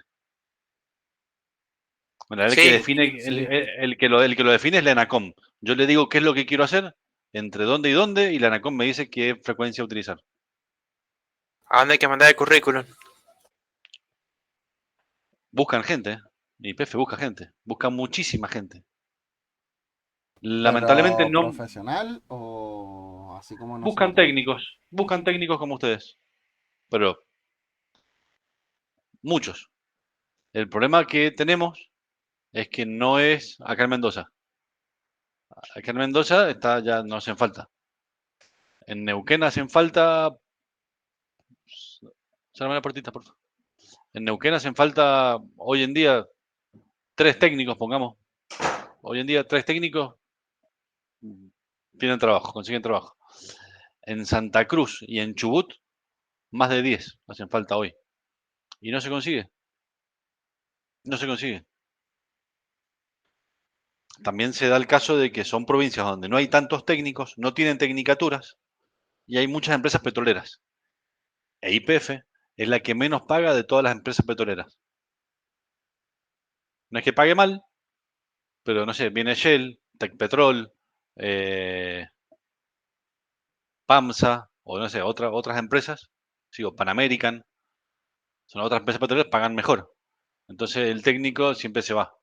Bueno, el que Sí, define, Sí. el que lo define es la ENACOM. Yo le digo qué es lo que quiero hacer, entre dónde y dónde, y la ENACOM me dice qué frecuencia utilizar. ¿a dónde hay que mandar el currículum? Buscan gente, IPF busca gente, busca muchísima gente. Lamentablemente Pero no profesional o así como nosotros. buscan técnicos como ustedes, pero muchos. El problema que tenemos es que no es acá en Mendoza. Acá en Mendoza ya no hacen falta. En Neuquén hacen falta. Cerrame la puertita, por favor. En Neuquén hacen falta hoy en día 3 técnicos, pongamos. Hoy en día 3 técnicos tienen trabajo, consiguen trabajo. En Santa Cruz y en Chubut, más de 10 hacen falta hoy. Y no se consigue. No se consigue. También se da el caso de que son provincias donde no hay tantos técnicos, no tienen tecnicaturas y hay muchas empresas petroleras. e YPF es la que menos paga de todas las empresas petroleras. No es que pague mal, pero no sé, viene Shell, Tecpetrol, PAMSA, o no sé, otras empresas, sí, o Pan American, son otras empresas petroleras, pagan mejor. Entonces el técnico siempre se va.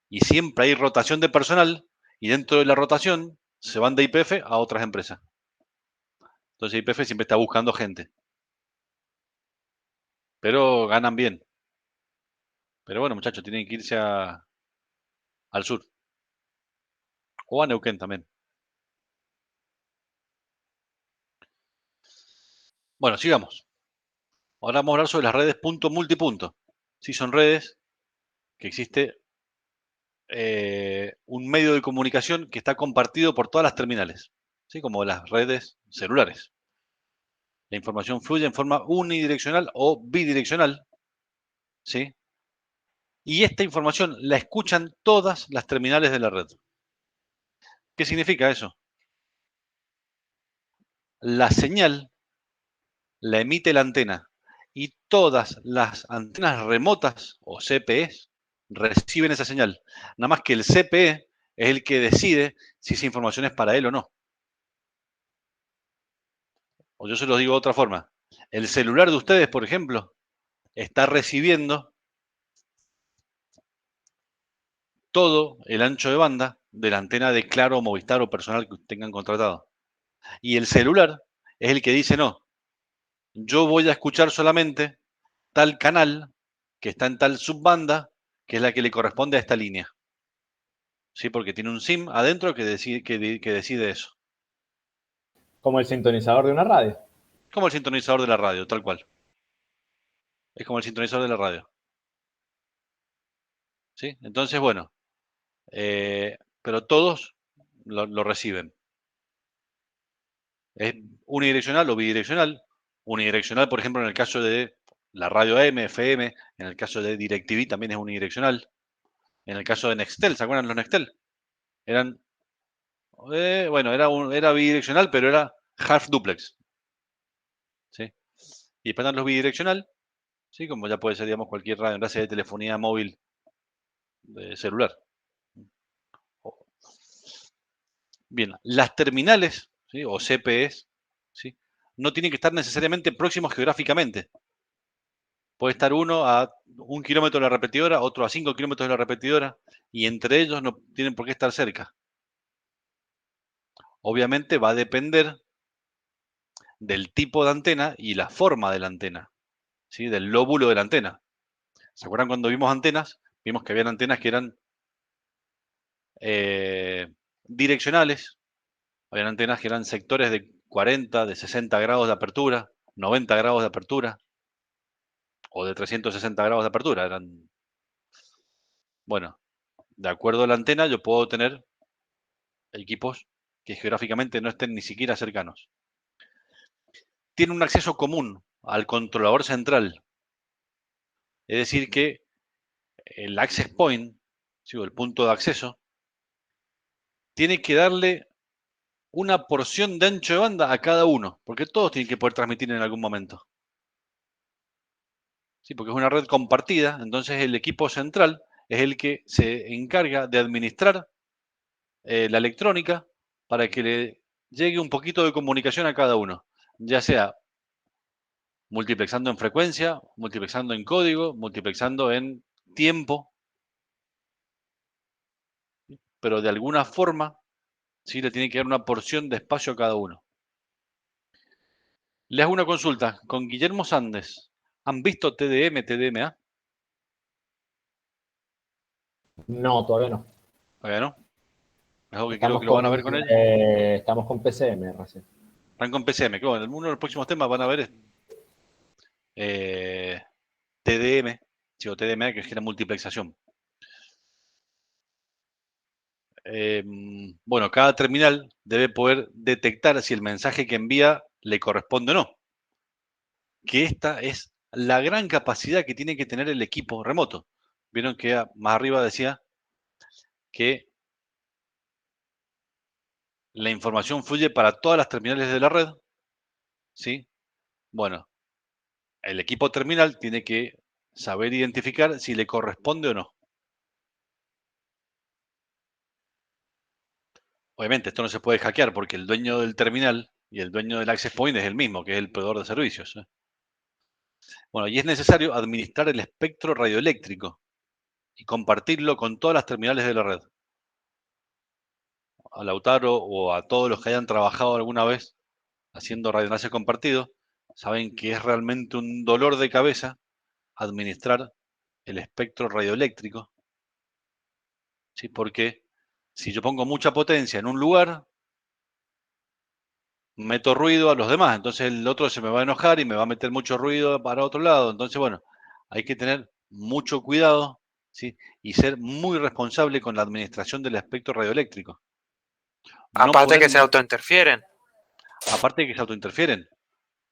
Y siempre hay rotación de personal, y dentro de la rotación se van de YPF a otras empresas. Entonces YPF siempre está buscando gente. Pero ganan bien. Pero bueno, muchachos, tienen que irse al sur. O a Neuquén también. Bueno, sigamos. Ahora vamos a hablar sobre las redes punto multipunto. Sí, son redes que existe un medio de comunicación que está compartido por todas las terminales, ¿sí? Como las redes celulares. La información fluye en forma unidireccional o bidireccional, ¿sí? Y esta información la escuchan todas las terminales de la red. ¿Qué significa eso? La señal la emite la antena y todas las antenas remotas o CPEs reciben esa señal. Nada más que el CPE es el que decide si esa información es para él o no. O yo se los digo de otra forma. El celular de ustedes, por ejemplo, está recibiendo todo el ancho de banda de la antena de Claro, Movistar o Personal que tengan contratado. Y el celular es el que dice, no, yo voy a escuchar solamente tal canal que está en tal subbanda, que es la que le corresponde a esta línea. ¿Sí? Porque tiene un SIM adentro que decide eso. Como el sintonizador de una radio. Como el sintonizador de la radio, tal cual. Es como el sintonizador de la radio. ¿Sí? Entonces, bueno, pero todos lo reciben. Es unidireccional o bidireccional. Unidireccional, por ejemplo, en el caso de la radio AM, FM, en el caso de DirecTV también es unidireccional. En el caso de Nextel, ¿se acuerdan los Nextel? Eran, bueno, era bidireccional, pero era half duplex. ¿Sí? Y después están los bidireccional, ¿sí? Como ya puede ser, digamos, cualquier radio enlace de telefonía móvil de celular. Bien, las terminales, ¿sí? O CPEs, ¿sí? No tienen que estar necesariamente próximos geográficamente. Puede estar uno a 1 kilómetro de la repetidora, otro a 5 kilómetros de la repetidora, y entre ellos no tienen por qué estar cerca. Obviamente va a depender del tipo de antena y la forma de la antena, ¿sí? Del lóbulo de la antena. ¿Se acuerdan cuando vimos antenas? Vimos que habían antenas que eran direccionales, habían antenas que eran sectores de 40, de 60 grados de apertura, 90 grados de apertura, o de 360 grados de apertura. Bueno, de acuerdo a la antena, yo puedo tener equipos que geográficamente no estén ni siquiera cercanos. Tiene un acceso común al controlador central. Es decir, que el access point, ¿sí? O el punto de acceso, tiene que darle una porción de ancho de banda a cada uno, porque todos tienen que poder transmitir en algún momento. ¿Sí? Porque es una red compartida, entonces el equipo central es el que se encarga de administrar la electrónica para que le llegue un poquito de comunicación a cada uno, ya sea multiplexando en frecuencia, multiplexando en código, multiplexando en tiempo, pero de alguna forma sí le tiene que dar una porción de espacio a cada uno. Les hago una consulta. Con Guillermo Sandes, ¿han visto TDM, TDMA? No, todavía no. Todavía no. Es algo que creo que lo van a ver con ellos. Estamos con PCM recién. Están con PCM, que bueno, en uno de los próximos temas van a ver TDM, sí, o TDMA, que es la multiplexación. Bueno, cada terminal debe poder detectar si el mensaje que envía le corresponde o no. Que esta es la gran capacidad que tiene que tener el equipo remoto. Vieron que más arriba decía que la información fluye para todas las terminales de la red, ¿sí? Bueno, el equipo terminal tiene que saber identificar si le corresponde o no. Obviamente, esto no se puede hackear porque el dueño del terminal y el dueño del access point es el mismo, que es el proveedor de servicios. Bueno, y es necesario administrar el espectro radioeléctrico y compartirlo con todas las terminales de la red. A Lautaro o a todos los que hayan trabajado alguna vez haciendo radioenlace compartido, saben que es realmente un dolor de cabeza administrar el espectro radioeléctrico, ¿sí? Porque si yo pongo mucha potencia en un lugar, meto ruido a los demás, entonces el otro se me va a enojar y me va a meter mucho ruido para otro lado. Entonces, bueno, hay que tener mucho cuidado, ¿sí? Y ser muy responsable con la administración del espectro radioeléctrico. No Aparte que poner, se autointerfieren. aparte de que se autointerfieren,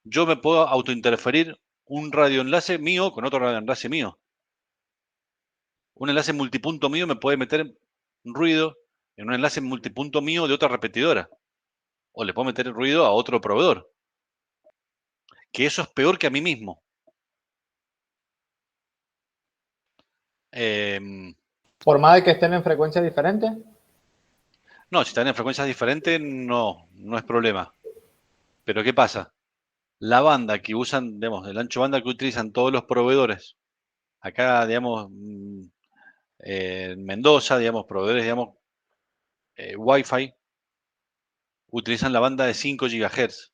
yo me puedo autointerferir un radioenlace mío con otro radioenlace mío. Un enlace multipunto mío me puede meter ruido en un enlace multipunto mío de otra repetidora. O le puedo meter ruido a otro proveedor. Que eso es peor que a mí mismo. Por más de que estén en frecuencias diferentes. No, si están en frecuencias diferentes, no es problema. Pero ¿qué pasa? La banda que usan, digamos, el ancho banda que utilizan todos los proveedores, acá, digamos, en Mendoza, digamos, proveedores, digamos, Wi-Fi, utilizan la banda de 5 GHz.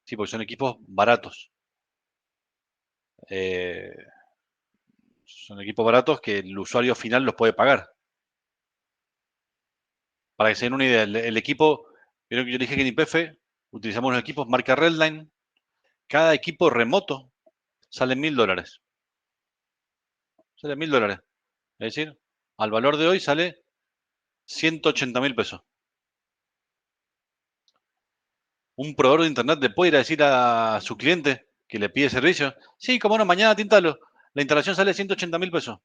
Sí, porque son equipos baratos. Son equipos baratos que el usuario final los puede pagar. Para que se den una idea, el equipo, creo que yo dije que en YPF utilizamos los equipos marca Redline. Cada equipo remoto sale $1000. Sale $1000. Es decir, al valor de hoy sale 180.000 pesos. Un proveedor de internet le puede ir a decir a su cliente que le pide servicio, sí, como no, mañana te instalo. La instalación sale 180.000 pesos.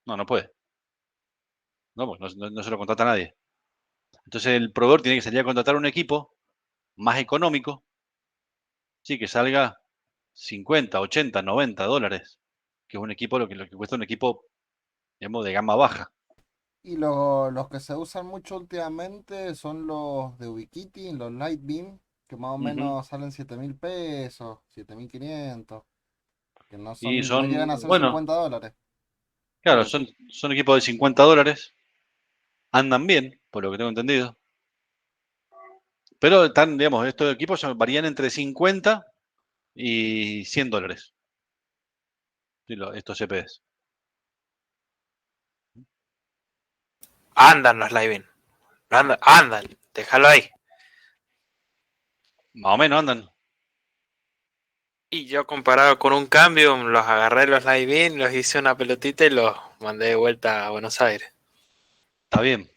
No puede. No, pues no se lo contrata a nadie. Entonces el proveedor tiene que salir a contratar un equipo más económico, sí, que salga 50, 80, $90, que es un equipo, lo que cuesta un equipo, digamos, de gama baja. Y los que se usan mucho últimamente son los de Ubiquiti, los Lightbeam, que más o Ujú. menos salen 7.000 pesos, 7.500, que Y no llegan son, a ser bueno, $50. claro, son equipos de $50, andan bien, por lo que tengo entendido, pero están, digamos, estos equipos varían entre 50 y $100, sí, estos CPs. Andan los live-in. Andan. Déjalo ahí. Más o menos andan. Y yo comparado con un Cambium, los agarré los live-in, los hice una pelotita y los mandé de vuelta a Buenos Aires. Está bien,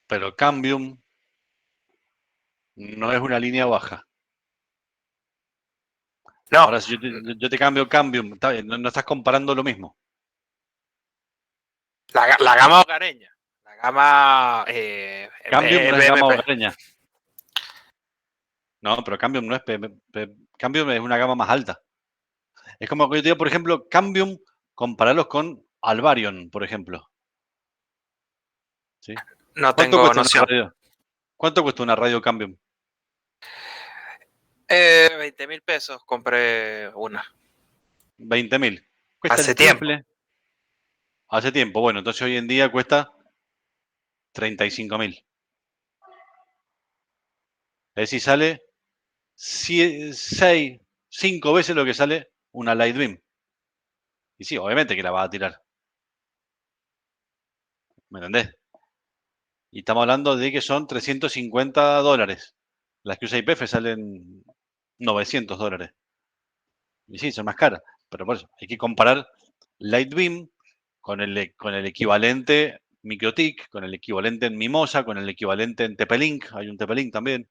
pero Cambium no es una línea baja. No, Ahora, si yo te cambio Cambium, está bien, no estás comparando lo mismo. la gama hogareña. La gama Cambium no es gama BMP. hogareña. No, pero Cambium no es Cambium es una gama más alta. Es como que yo te digo, por ejemplo, Cambium, compararlos con Alvarion, por ejemplo. ¿Sí? No ¿Cuánto tengo cuesta noción. una radio? ¿Cuánto cuesta una radio Cambium? 20.000 pesos compré una. 20.000. Cuesta Hace el tiempo. triple. Hace tiempo. Bueno, entonces hoy en día cuesta 35.000. Es decir, sale 6, 5 veces lo que sale una Lightbeam. Y sí, obviamente que la vas a tirar. ¿Me entendés? Y estamos hablando de que son $350. Las que usa YPF salen $900. Y sí, son más caras. Pero por eso, hay que comparar Lightbeam con el equivalente MikroTik, con el equivalente en Mimosa, con el equivalente en TP-Link. Hay un TP-Link también.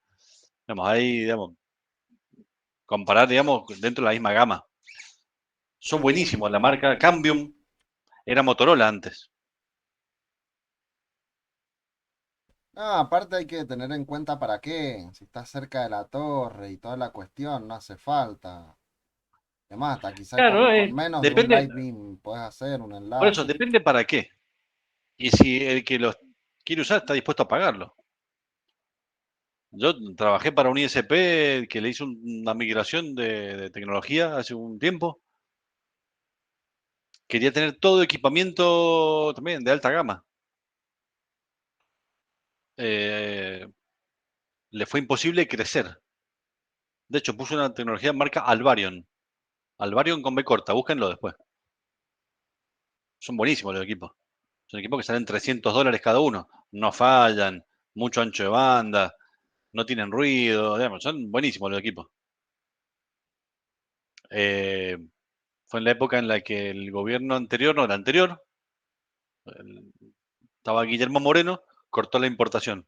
Ahí, comparar, dentro de la misma gama. Son buenísimos. La marca Cambium era Motorola antes. Aparte hay que tener en cuenta para qué. Si estás cerca de la torre y toda la cuestión, no hace falta. Además, hasta quizás Claro, con menos de un depende, light beam puedes hacer un por eso, enlace. depende para qué. Y si el que los quiere usar está dispuesto a pagarlo. Yo trabajé para un ISP que le hizo una migración de tecnología hace un tiempo. Quería tener todo equipamiento también de alta gama. Le fue imposible crecer. De hecho, puso una tecnología marca Alvarion. Alvarion con B corta, búsquenlo después. Son buenísimos los equipos. Son equipos que salen $300 cada uno. No fallan, mucho ancho de banda, no tienen ruido, digamos, son buenísimos los equipos. Fue en la época en la que el gobierno anterior, no, el anterior, estaba Guillermo Moreno, cortó la importación.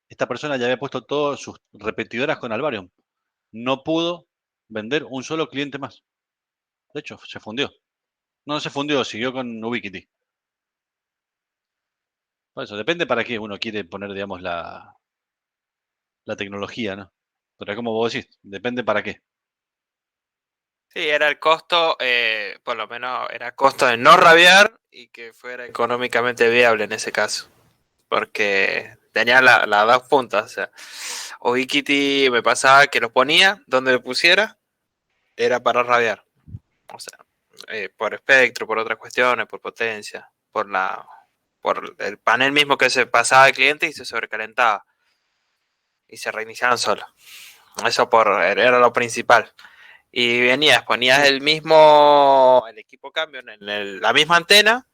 Esta persona ya había puesto todas sus repetidoras con Alvarion. No pudo vender un solo cliente más. De hecho, se fundió. No se fundió, siguió con Ubiquiti. Por eso, depende para qué uno quiere poner, digamos, la tecnología, ¿no? Pero es como vos decís, depende para qué. Sí, era el costo, por lo menos era costo de no rabiar y que fuera económicamente viable en ese caso. Porque tenía las dos puntas. O sea, Ubiquiti me pasaba que lo ponía donde lo pusiera, era para rabiar. O sea, por espectro, por otras cuestiones, por potencia, por el panel mismo que se pasaba al cliente y se sobrecalentaba. Y se reiniciaban solos. Eso era lo principal. Y ponías el equipo cambio en la misma antena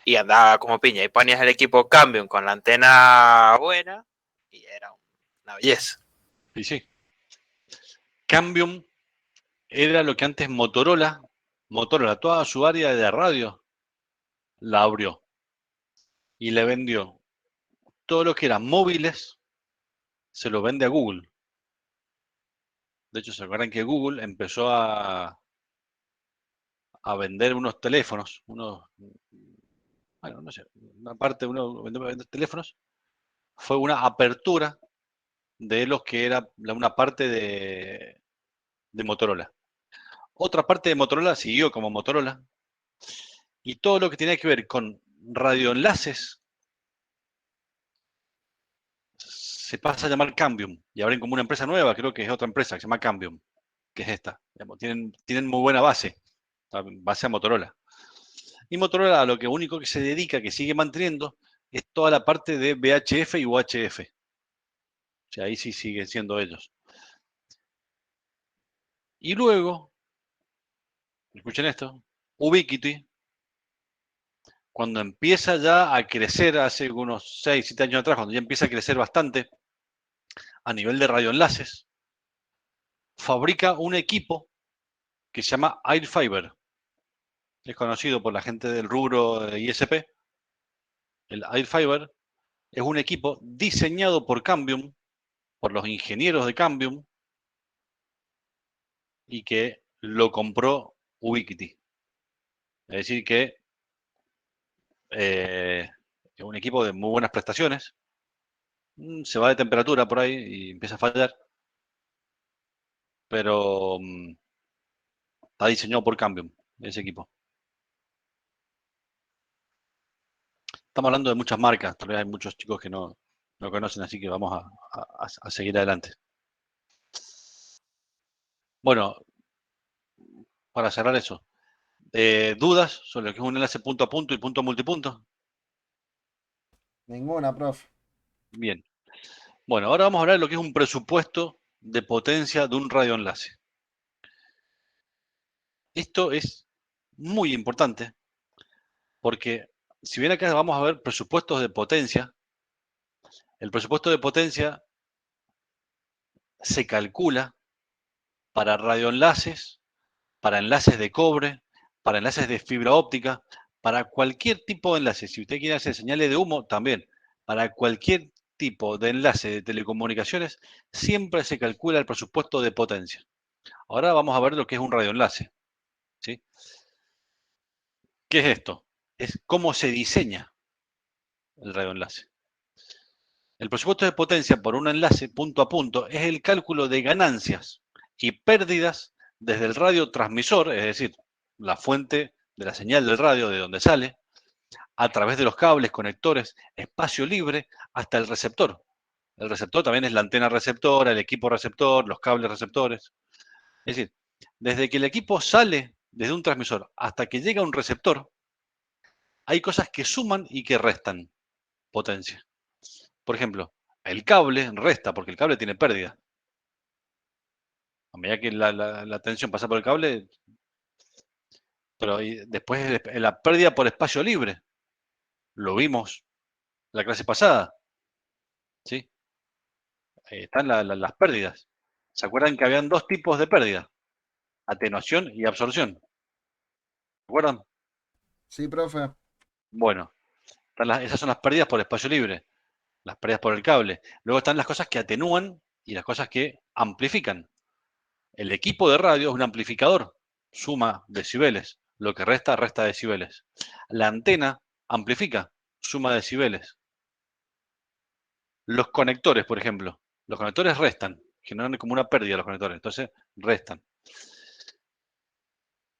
y andaba como piña. Y ponías el equipo cambio con la antena buena y era una belleza. Y sí, Cambium era lo que antes Motorola, toda su área de radio, la abrió y le vendió todo lo que eran móviles, se lo vende a Google. De hecho, ¿se acuerdan que Google empezó a vender unos teléfonos, bueno, no sé, una parte de uno vender teléfonos? Fue una apertura de los que era una parte de Motorola. Otra parte de Motorola siguió como Motorola y todo lo que tenía que ver con radioenlaces se pasa a llamar Cambium y abren como una empresa nueva, creo que es otra empresa que se llama Cambium, que es esta. Digamos, tienen muy buena base a Motorola. Y Motorola a lo que único que se dedica, que sigue manteniendo, es toda la parte de VHF y UHF. O sea, ahí sí siguen siendo ellos. Y luego, escuchen esto, Ubiquiti, cuando empieza ya a crecer, hace unos 6, 7 años atrás, cuando ya empieza a crecer bastante a nivel de radioenlaces, fabrica un equipo que se llama Airfiber. Es conocido por la gente del rubro de ISP. El Airfiber es un equipo diseñado por Cambium, por los ingenieros de Cambium, y que lo compró Ubiquiti. Es decir, que es un equipo de muy buenas prestaciones. Se va de temperatura por ahí y empieza a fallar, pero está diseñado por Cambium, ese equipo. Estamos hablando de muchas marcas, tal vez hay muchos chicos que no conocen, así que vamos a seguir adelante. Bueno, para cerrar eso, ¿dudas sobre lo que es un enlace punto a punto y punto a multipunto? Ninguna, profe. Bien. Bueno, ahora vamos a hablar de lo que es un presupuesto de potencia de un radioenlace. Esto es muy importante porque si bien acá vamos a ver presupuestos de potencia, el presupuesto de potencia se calcula para radioenlaces, para enlaces de cobre, para enlaces de fibra óptica, para cualquier tipo de enlace. Si usted quiere hacer señales de humo, también. Para cualquier tipo de enlace de telecomunicaciones, siempre se calcula el presupuesto de potencia. Ahora vamos a ver lo que es un radioenlace. ¿Sí? ¿Qué es esto? Es cómo se diseña el radioenlace. El presupuesto de potencia por un enlace punto a punto es el cálculo de ganancias y pérdidas desde el radiotransmisor, es decir, la fuente de la señal del radio de donde sale, a través de los cables, conectores, espacio libre, hasta el receptor. El receptor también es la antena receptora, el equipo receptor, los cables receptores. Es decir, desde que el equipo sale desde un transmisor hasta que llega a un receptor, hay cosas que suman y que restan potencia. Por ejemplo, el cable resta porque el cable tiene pérdida. A medida que la tensión pasa por el cable, pero después la pérdida por espacio libre. Lo vimos la clase pasada. ¿Sí? Están las pérdidas. ¿Se acuerdan que habían dos tipos de pérdida? Atenuación y absorción. ¿Se acuerdan? Sí, profe. Bueno, esas son las pérdidas por espacio libre, las pérdidas por el cable. Luego están las cosas que atenúan y las cosas que amplifican. El equipo de radio es un amplificador, suma decibeles. Lo que resta, resta decibeles. La antena amplifica, suma decibeles. Los conectores, por ejemplo. Los conectores restan, generan como una pérdida los conectores, entonces restan.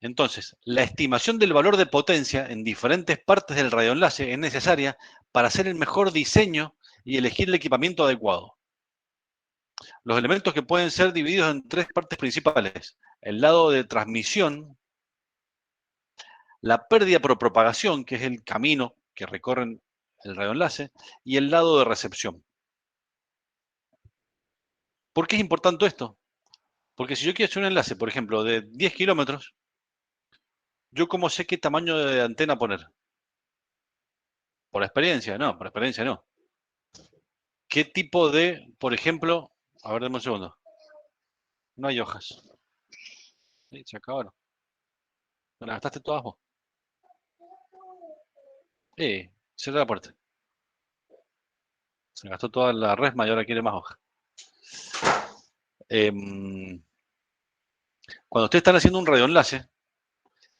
Entonces, la estimación del valor de potencia en diferentes partes del radioenlace es necesaria para hacer el mejor diseño y elegir el equipamiento adecuado. Los elementos que pueden ser divididos en tres partes principales. El lado de transmisión, la pérdida por propagación, que es el camino que recorren el radioenlace, y el lado de recepción. ¿Por qué es importante esto? Porque si yo quiero hacer un enlace, por ejemplo, de 10 kilómetros, ¿yo cómo sé qué tamaño de antena poner? ¿Por experiencia? No, por experiencia no. ¿Qué tipo de, por ejemplo, a ver, dame un segundo. No hay hojas. Sí, se acabaron. ¿Me las gastaste todas vos? Cierra la puerta. Se gastó toda la resma y ahora quiere más hojas. Cuando ustedes están haciendo un radioenlace,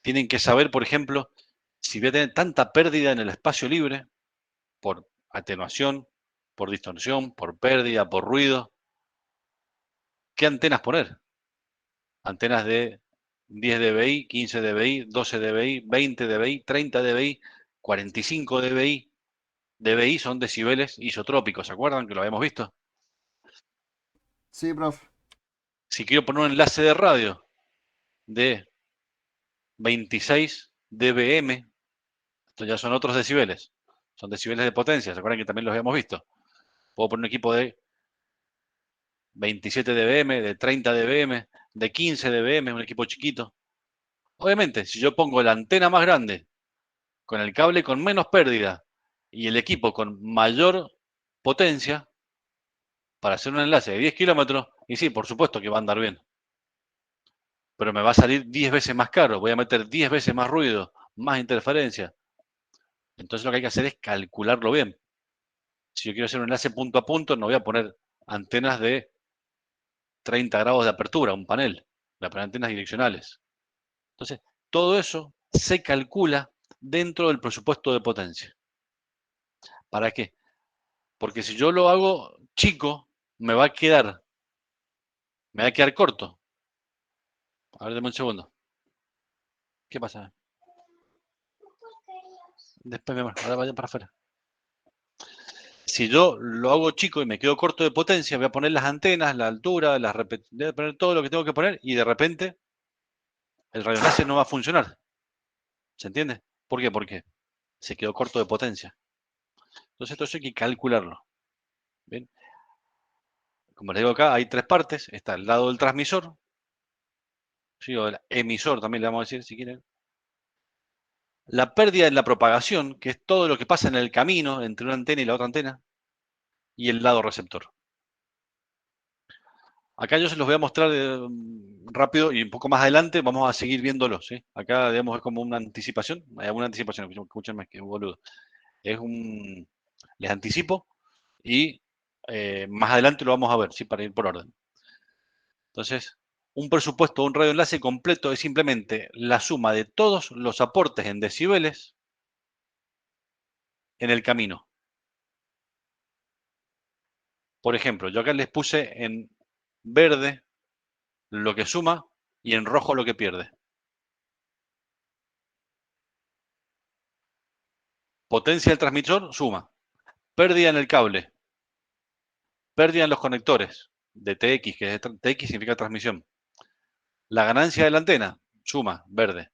tienen que saber, por ejemplo, si voy a tener tanta pérdida en el espacio libre, por atenuación, por distorsión, por pérdida, por ruido, ¿qué antenas poner? Antenas de 10 dBi, 15 dBi, 12 dBi, 20 dBi, 30 dBi, 45 dBi. dBi son decibeles isotrópicos, ¿se acuerdan que lo habíamos visto? Sí, profe. Si quiero poner un enlace de radio de 26 dBm, estos ya son otros decibeles, son decibeles de potencia, ¿se acuerdan que también los habíamos visto? Puedo poner un equipo de 27 dBm, de 30 dBm, de 15 dBm, un equipo chiquito. Obviamente, si yo pongo la antena más grande, con el cable con menos pérdida y el equipo con mayor potencia, para hacer un enlace de 10 kilómetros, y sí, por supuesto que va a andar bien. Pero me va a salir 10 veces más caro, voy a meter 10 veces más ruido, más interferencia. Entonces lo que hay que hacer es calcularlo bien. Si yo quiero hacer un enlace punto a punto, no voy a poner antenas de 30 grados de apertura, un panel. Voy a poner antenas direccionales. Entonces, todo eso se calcula dentro del presupuesto de potencia. ¿Para qué? Porque si yo lo hago chico, me va a quedar corto. A ver, dame un segundo. ¿Qué pasa? Después, mi amor, ahora vayan para afuera. Si yo lo hago chico y me quedo corto de potencia, voy a poner las antenas, la altura, voy a poner todo lo que tengo que poner y de repente el radioenlace no va a funcionar. ¿Se entiende? ¿Por qué? Porque se quedó corto de potencia. Entonces, esto hay que calcularlo. Bien. Como les digo acá, hay tres partes. Está el lado del transmisor, ¿sí? O del emisor también le vamos a decir si quieren. La pérdida en la propagación, que es todo lo que pasa en el camino entre una antena y la otra antena, y el lado receptor. Acá yo se los voy a mostrar rápido y un poco más adelante vamos a seguir viéndolo, ¿sí? Acá, digamos, es como una anticipación. Hay alguna anticipación, escúchenme, que boludo. Les anticipo y más adelante lo vamos a ver, ¿sí? Para ir por orden. Entonces, un presupuesto de un radioenlace completo es simplemente la suma de todos los aportes en decibeles en el camino. Por ejemplo, yo acá les puse en verde lo que suma y en rojo lo que pierde. Potencia del transmisor, suma. Pérdida en el cable. Pérdida en los conectores de TX, que es TX significa transmisión. La ganancia de la antena, suma, verde.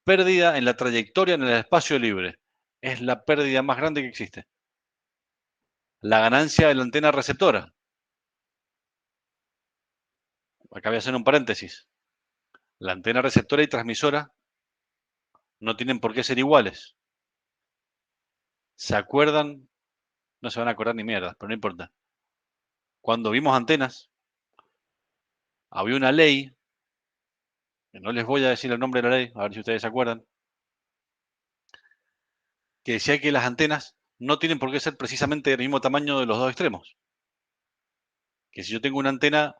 Pérdida en la trayectoria en el espacio libre. Es la pérdida más grande que existe. La ganancia de la antena receptora. Acá voy a hacer un paréntesis. La antena receptora y transmisora no tienen por qué ser iguales. ¿Se acuerdan? No se van a acordar ni mierda, pero no importa. Cuando vimos antenas, había una ley, que no les voy a decir el nombre de la ley, a ver si ustedes se acuerdan, que decía que las antenas no tienen por qué ser precisamente del mismo tamaño de los dos extremos. Que si yo tengo una antena,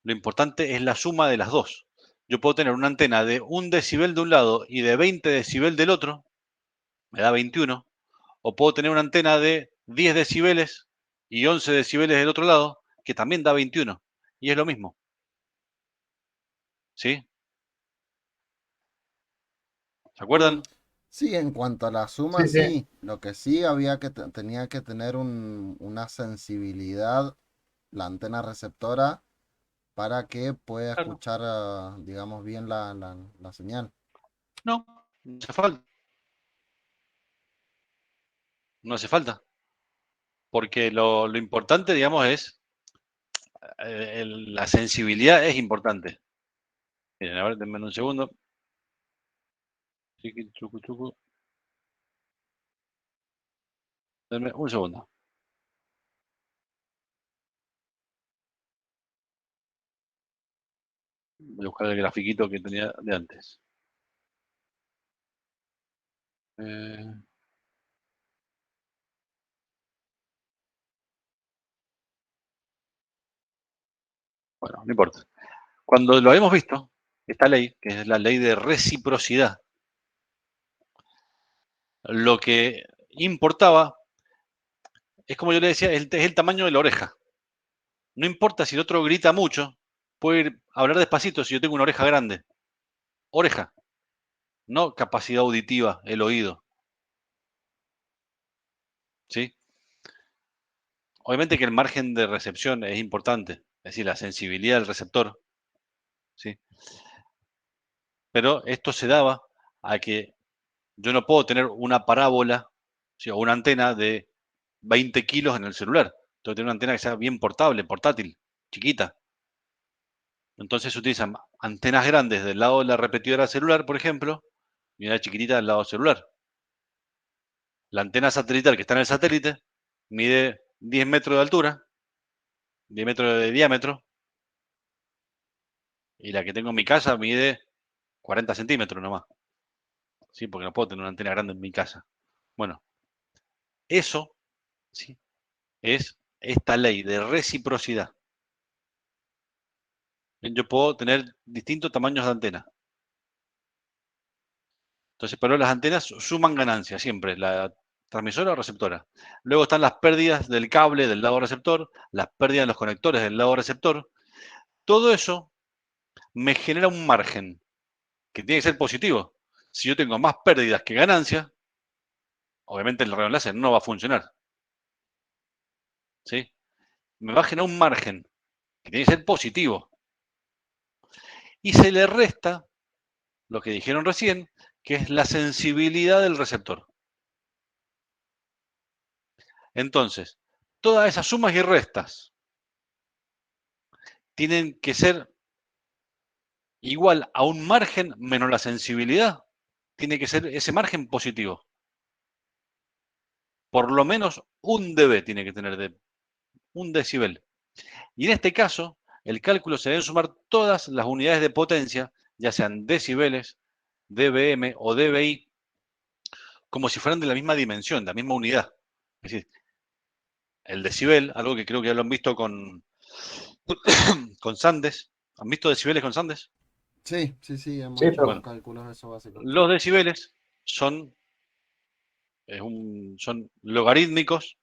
lo importante es la suma de las dos. Yo puedo tener una antena de 1 decibel de un lado y de 20 decibel del otro, me da 21, o puedo tener una antena de 10 decibeles y 11 decibeles del otro lado, que también da 21, y es lo mismo. ¿Sí? ¿Se acuerdan? Sí, en cuanto a la suma, Sí, sí. sí. Lo que sí había que tenía que tener una sensibilidad la antena receptora para que pueda Claro. escuchar, digamos, bien la señal. No, no hace falta. No hace falta. Porque lo importante, digamos, es la sensibilidad es importante. Miren, a ver, denme un segundo. Chiqui, chucu, chucu. Denme un segundo. Voy a buscar el grafiquito que tenía de antes. Eh, bueno, no importa. Cuando lo habíamos visto, esta ley, que es la ley de reciprocidad, lo que importaba es como yo le decía, es el tamaño de la oreja. No importa si el otro grita mucho, puede hablar despacito si yo tengo una oreja grande. Oreja, no capacidad auditiva, el oído. ¿Sí? Obviamente que el margen de recepción es importante, es decir, la sensibilidad del receptor. ¿Sí? Pero esto se daba a que yo no puedo tener una parábola, ¿sí? O una antena de 20 kilos en el celular. Tengo que tener una antena que sea bien portable, portátil, chiquita. Entonces se utilizan antenas grandes del lado de la repetidora celular, por ejemplo, y una chiquitita del lado celular. La antena satelital que está en el satélite mide 10 metros de altura, 10 metros de diámetro, y la que tengo en mi casa mide 40 centímetros nomás. ¿Sí? Porque no puedo tener una antena grande en mi casa. Bueno, eso, ¿sí? Es esta ley de reciprocidad. Yo puedo tener distintos tamaños de antena. Entonces, pero las antenas suman ganancias siempre, la transmisora o receptora. Luego están las pérdidas del cable del lado receptor, las pérdidas de los conectores del lado receptor. Todo eso me genera un margen que tiene que ser positivo. Si yo tengo más pérdidas que ganancias, obviamente el rayo láser no va a funcionar. ¿Sí? Me va a generar un margen que tiene que ser positivo. Y se le resta lo que dijeron recién, que es la sensibilidad del receptor. Entonces, todas esas sumas y restas tienen que ser igual a un margen menos la sensibilidad. Tiene que ser ese margen positivo. Por lo menos un dB tiene que tener de un decibel. Y en este caso, el cálculo se deben sumar todas las unidades de potencia, ya sean decibeles, dBm o dBi, como si fueran de la misma dimensión, de la misma unidad. Es decir, el decibel, algo que creo que ya lo han visto con Sandes. ¿Han visto decibeles con Sandes? Sí, sí, sí, hemos Sí, hecho pero los Bueno, cálculos de eso básicos. los decibeles son, son logarítmicos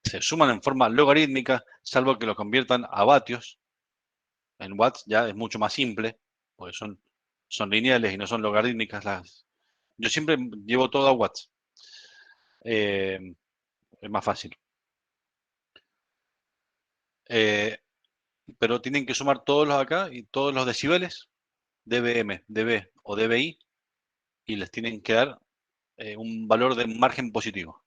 se suman en forma logarítmica, salvo que lo conviertan a vatios. En watts ya es mucho más simple, porque son lineales y no son logarítmicas las. Yo siempre llevo todo a watts. Es más fácil. Pero tienen que sumar todos los acá y todos los decibeles, dBm, dB o dBi, y les tienen que dar un valor de margen positivo.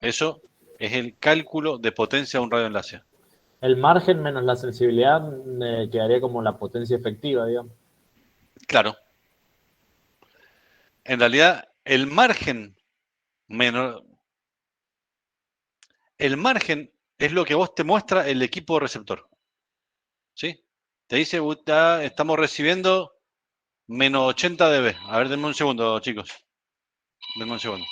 Eso es el cálculo de potencia de un radioenlace. El margen menos la sensibilidad quedaría como la potencia efectiva, digamos. Claro. En realidad, el margen menor. El margen es lo que vos te muestra el equipo receptor. ¿Sí? Te dice, estamos recibiendo menos 80 dB. A ver, denme un segundo, chicos. Denme un segundo.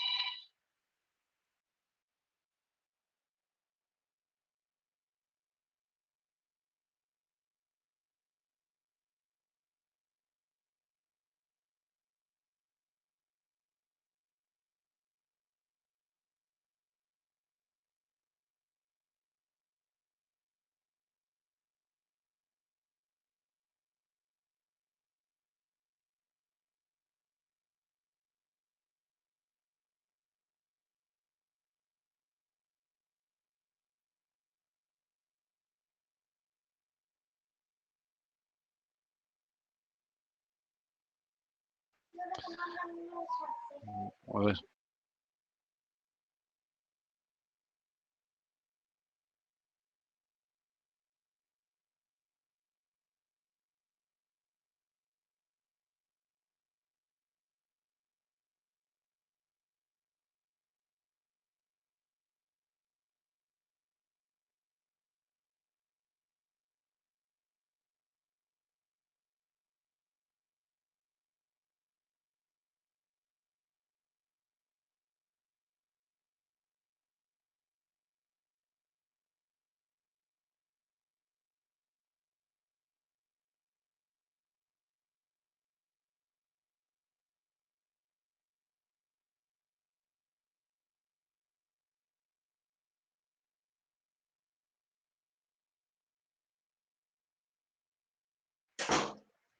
A ver.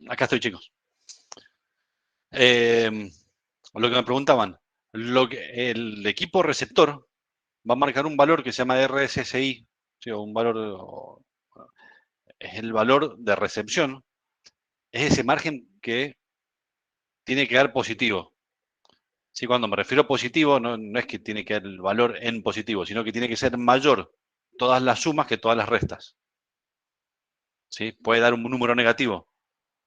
Acá estoy, chicos. Lo que me preguntaban, el equipo receptor va a marcar un valor que se llama RSSI, ¿sí? O un valor, es el valor de recepción, es ese margen que tiene que dar positivo. Sí, cuando me refiero a positivo, no es que tiene que dar el valor en positivo, sino que tiene que ser mayor todas las sumas que todas las restas. ¿Sí? Puede dar un número negativo,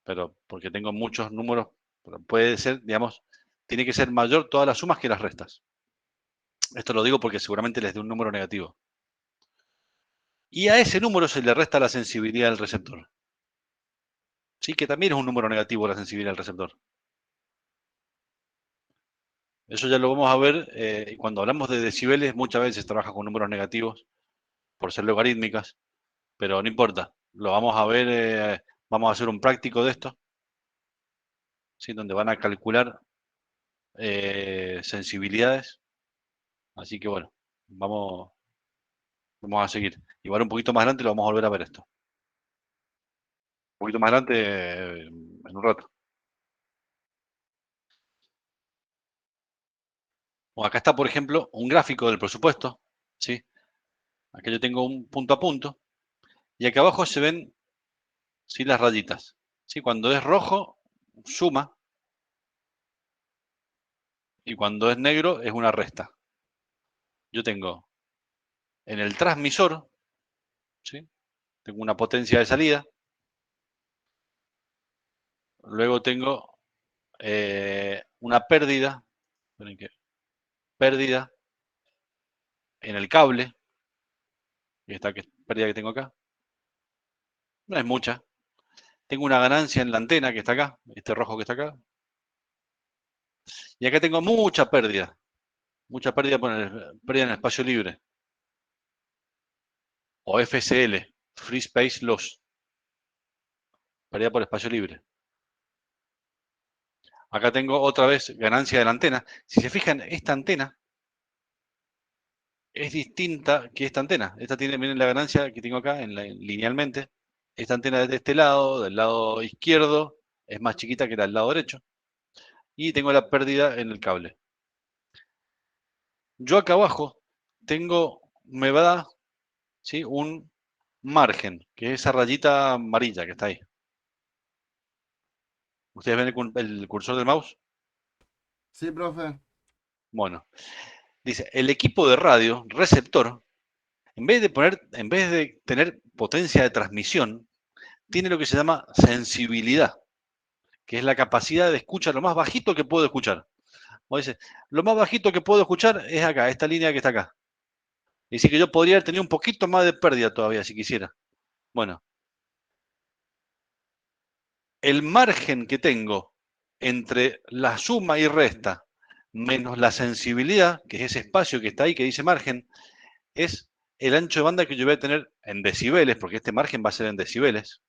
pero porque tengo muchos números, pero puede ser, digamos, tiene que ser mayor todas las sumas que las restas. Esto lo digo porque seguramente les dé un número negativo. Y a ese número se le resta la sensibilidad del receptor. Sí, que también es un número negativo la sensibilidad del receptor. Eso ya lo vamos a ver cuando hablamos de decibeles, muchas veces trabaja con números negativos por ser logarítmicas, pero no importa. Lo vamos a ver, vamos a hacer un práctico de esto, ¿sí? Donde van a calcular sensibilidades. Así que bueno, vamos a seguir. Igual un poquito más adelante lo vamos a volver a ver esto. Un poquito más adelante, en un rato. O acá está, por ejemplo, un gráfico del presupuesto, ¿sí? Aquí yo tengo un punto a punto. Y acá abajo se ven, ¿sí? Las rayitas. ¿Sí? Cuando es rojo, suma. Y cuando es negro, es una resta. Yo tengo en el transmisor, ¿sí? Tengo una potencia de salida. Luego tengo una pérdida. Esperen que, pérdida en el cable. Y esta pérdida que tengo acá. No es mucha. Tengo una ganancia en la antena que está acá. Este rojo que está acá. Y acá tengo mucha pérdida. Mucha pérdida pérdida en el espacio libre. O FSL. Free Space Loss. Pérdida por espacio libre. Acá tengo otra vez ganancia de la antena. Si se fijan, esta antena es distinta que esta antena. Esta tiene, miren la ganancia que tengo acá linealmente. Esta antena de este lado, del lado izquierdo, es más chiquita que la del lado derecho. Y tengo la pérdida en el cable. Yo acá abajo me va a dar, ¿sí?, un margen, que es esa rayita amarilla que está ahí. ¿Ustedes ven el cursor del mouse? Sí, profe. Bueno, dice, el equipo de radio receptor, en vez de tener potencia de transmisión, tiene lo que se llama sensibilidad, que es la capacidad de escuchar lo más bajito que puedo escuchar. O dice, lo más bajito que puedo escuchar es acá, esta línea que está acá. Dice que yo podría tener un poquito más de pérdida todavía si quisiera. Bueno, el margen que tengo entre la suma y resta menos la sensibilidad, que es ese espacio que está ahí que dice margen, es el ancho de banda que yo voy a tener en decibeles, porque este margen va a ser en decibeles.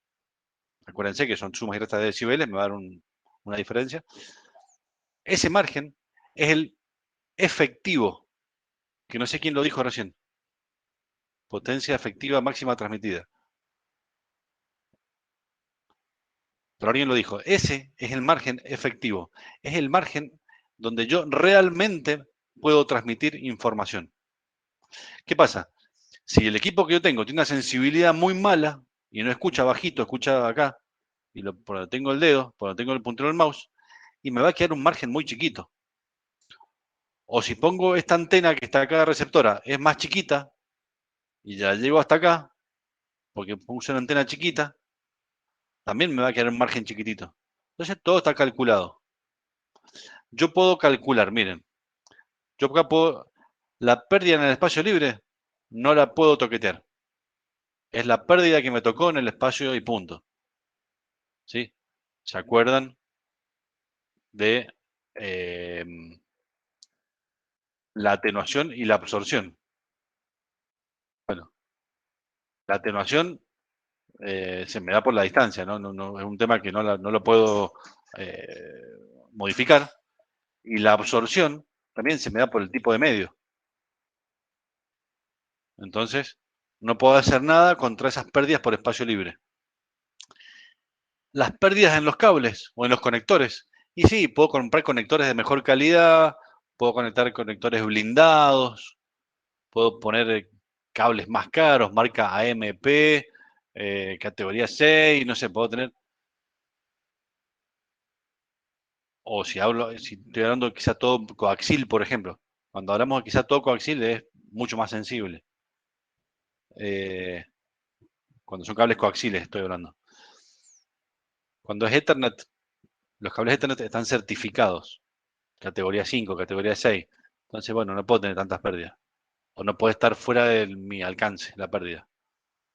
Acuérdense que son sumas y restas de decibeles, me va a dar una diferencia. Ese margen es el efectivo, que no sé quién lo dijo recién. Potencia efectiva máxima transmitida. Pero alguien lo dijo. Ese es el margen efectivo. Es el margen donde yo realmente puedo transmitir información. ¿Qué pasa? Si el equipo que yo tengo tiene una sensibilidad muy mala y no escucha bajito, escucha acá, y por donde tengo el dedo, por donde tengo el puntero del mouse, y me va a quedar un margen muy chiquito. O si pongo esta antena que está acá receptora, es más chiquita, y ya llego hasta acá, porque puse una antena chiquita, también me va a quedar un margen chiquitito. Entonces todo está calculado. Yo puedo calcular, miren, yo acá puedo, la pérdida en el espacio libre no la puedo toquetear. Es la pérdida que me tocó en el espacio y punto. ¿Sí? ¿Se acuerdan de la atenuación y la absorción? Bueno, la atenuación se me da por la distancia, ¿no? Es un tema que no lo puedo eh, modificar. Y la absorción también se me da por el tipo de medio. Entonces, no puedo hacer nada contra esas pérdidas por espacio libre. Las pérdidas en los cables o en los conectores. Y sí, puedo comprar conectores de mejor calidad, puedo conectar conectores blindados, puedo poner cables más caros, marca AMP, categoría 6, no sé, puedo tener. O si estoy hablando quizá todo coaxil, por ejemplo. Cuando hablamos de quizá todo coaxil es mucho más sensible. Cuando son cables coaxiles estoy hablando. Cuando es Ethernet, los cables Ethernet están certificados. Categoría 5, categoría 6. Entonces, bueno, no puedo tener tantas pérdidas. O no puede estar fuera de mi alcance la pérdida.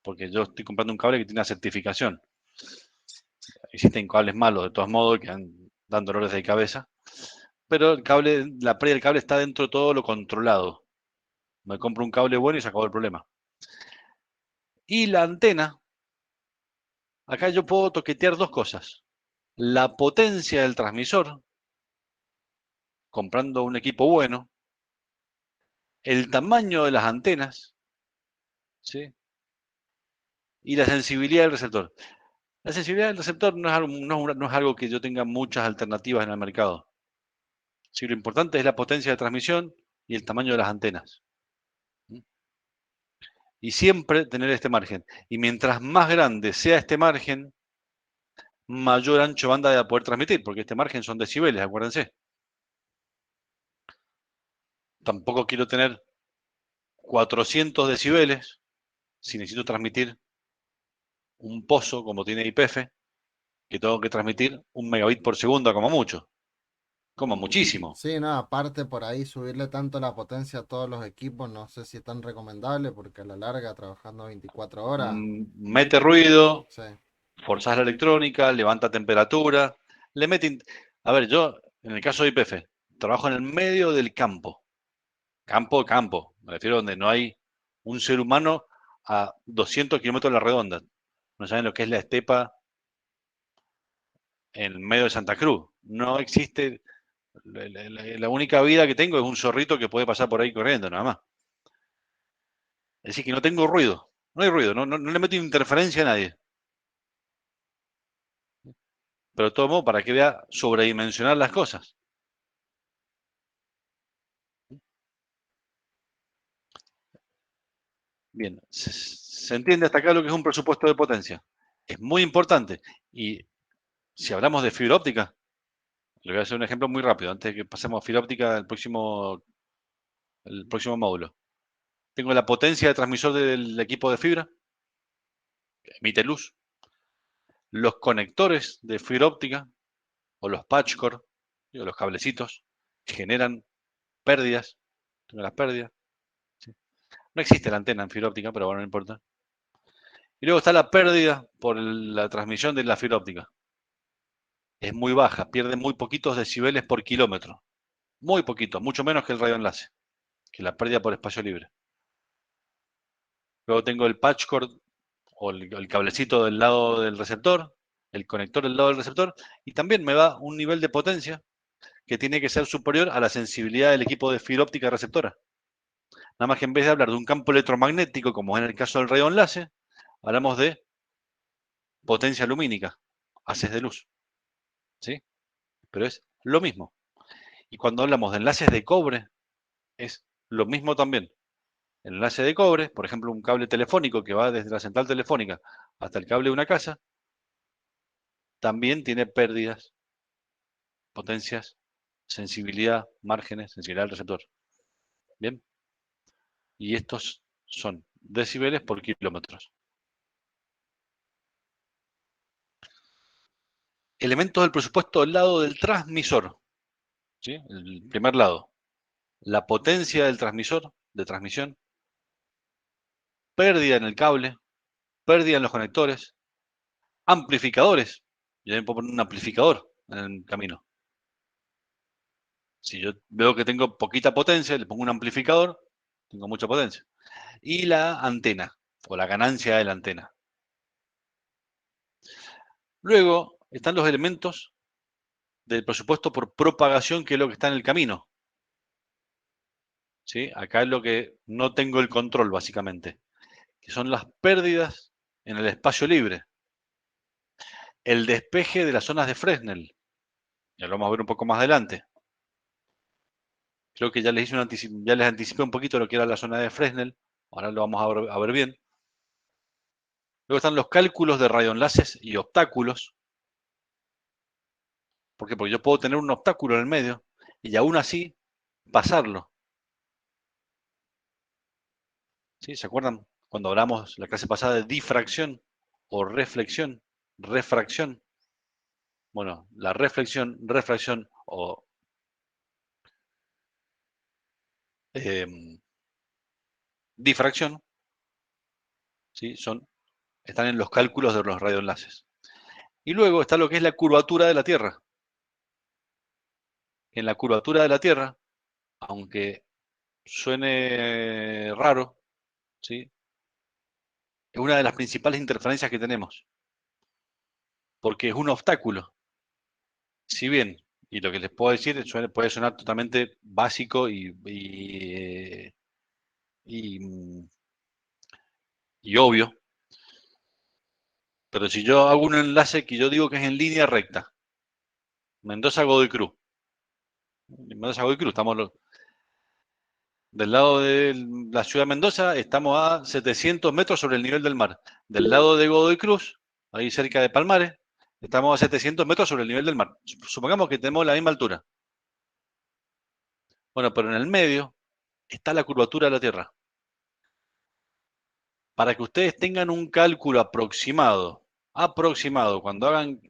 Porque yo estoy comprando un cable que tiene una certificación. Existen cables malos, de todos modos, que dan dolores de cabeza. Pero la pérdida del cable está dentro de todo lo controlado. Me compro un cable bueno y se acabó el problema. Y la antena, acá yo puedo toquetear dos cosas. La potencia del transmisor, comprando un equipo bueno, el tamaño de las antenas, ¿sí?, y la sensibilidad del receptor. La sensibilidad del receptor no es algo que yo tenga muchas alternativas en el mercado. Sí, lo importante es la potencia de transmisión y el tamaño de las antenas. Y siempre tener este margen. Y mientras más grande sea este margen, mayor ancho de banda de poder transmitir, porque este margen son decibeles, acuérdense. Tampoco quiero tener 400 decibeles si necesito transmitir un pozo como tiene IPF, que tengo que transmitir 1 megabit por segundo como mucho, como muchísimo. Sí, no, aparte por ahí subirle tanto la potencia a todos los equipos, no sé si es tan recomendable porque a la larga trabajando 24 horas, Mete ruido, sí. forzás la electrónica, levanta temperatura, le mete... A ver, yo, en el caso de IPF, trabajo en el medio del campo. Campo. Me refiero a donde no hay un ser humano a 200 kilómetros de la redonda. No saben lo que es la estepa en medio de Santa Cruz. No existe... La única vida que tengo es un zorrito que puede pasar por ahí corriendo, nada más. Es decir, que no tengo ruido. No hay ruido, no le meto interferencia a nadie. Pero de todo modo, para que vea sobredimensionar las cosas. Bien, se entiende hasta acá lo que es un presupuesto de potencia. Es muy importante. Y si hablamos de fibra óptica, le voy a hacer un ejemplo muy rápido, antes de que pasemos a fibra óptica el próximo módulo. Tengo la potencia de transmisor del equipo de fibra, que emite luz. Los conectores de fibra óptica, o los patch cord, o los cablecitos, generan pérdidas. Tengo las pérdidas. ¿Sí? No existe la antena en fibra óptica, pero bueno, no importa. Y luego está la pérdida por la transmisión de la fibra óptica. Es muy baja, pierde muy poquitos decibeles por kilómetro. Muy poquito, mucho menos que el radioenlace, que la pérdida por espacio libre. Luego tengo el patch cord o el cablecito del lado del receptor, el conector del lado del receptor, y también me da un nivel de potencia que tiene que ser superior a la sensibilidad del equipo de fibra óptica receptora. Nada más que en vez de hablar de un campo electromagnético, como en el caso del radioenlace, hablamos de potencia lumínica, haces de luz. ¿Sí? Pero es lo mismo. Y cuando hablamos de enlaces de cobre, es lo mismo también. El enlace de cobre, por ejemplo, un cable telefónico que va desde la central telefónica hasta el cable de una casa, también tiene pérdidas, potencias, sensibilidad, márgenes, sensibilidad del receptor. Bien. Y estos son decibeles por kilómetros. Elementos del presupuesto del lado del transmisor. ¿Sí? El primer lado. La potencia del transmisor, de transmisión. Pérdida en el cable. Pérdida en los conectores. Amplificadores. Yo también puedo poner un amplificador en el camino. Si yo veo que tengo poquita potencia, le pongo un amplificador, tengo mucha potencia. Y la antena, o la ganancia de la antena. Luego están los elementos del presupuesto por propagación, que es lo que está en el camino. ¿Sí? Acá es lo que no tengo el control, básicamente, que son las pérdidas en el espacio libre. El despeje de las zonas de Fresnel. Ya lo vamos a ver un poco más adelante. Creo que ya les anticipé un poquito lo que era la zona de Fresnel. Ahora lo vamos a ver bien. Luego están los cálculos de radioenlaces y obstáculos. ¿Por qué? Porque yo puedo tener un obstáculo en el medio y aún así pasarlo. ¿Sí? ¿Se acuerdan cuando hablamos la clase pasada de difracción o reflexión? Refracción. Bueno, la refracción o difracción, ¿sí? Están en los cálculos de los radioenlaces. Y luego está lo que es la curvatura de la Tierra. En la curvatura de la Tierra, aunque suene raro, ¿sí? Es una de las principales interferencias que tenemos, porque es un obstáculo. Si bien, y lo que les puedo decir puede sonar totalmente básico y obvio, pero si yo hago un enlace que yo digo que es en línea recta, Mendoza-Godoy Cruz, Mendoza-Godoy Cruz, del lado de la ciudad de Mendoza, estamos a 700 metros sobre el nivel del mar. Del lado de Godoy Cruz, ahí cerca de Palmares, estamos a 700 metros sobre el nivel del mar. Supongamos que tenemos la misma altura. Bueno, pero en el medio está la curvatura de la Tierra. Para que ustedes tengan un cálculo aproximado, cuando hagan,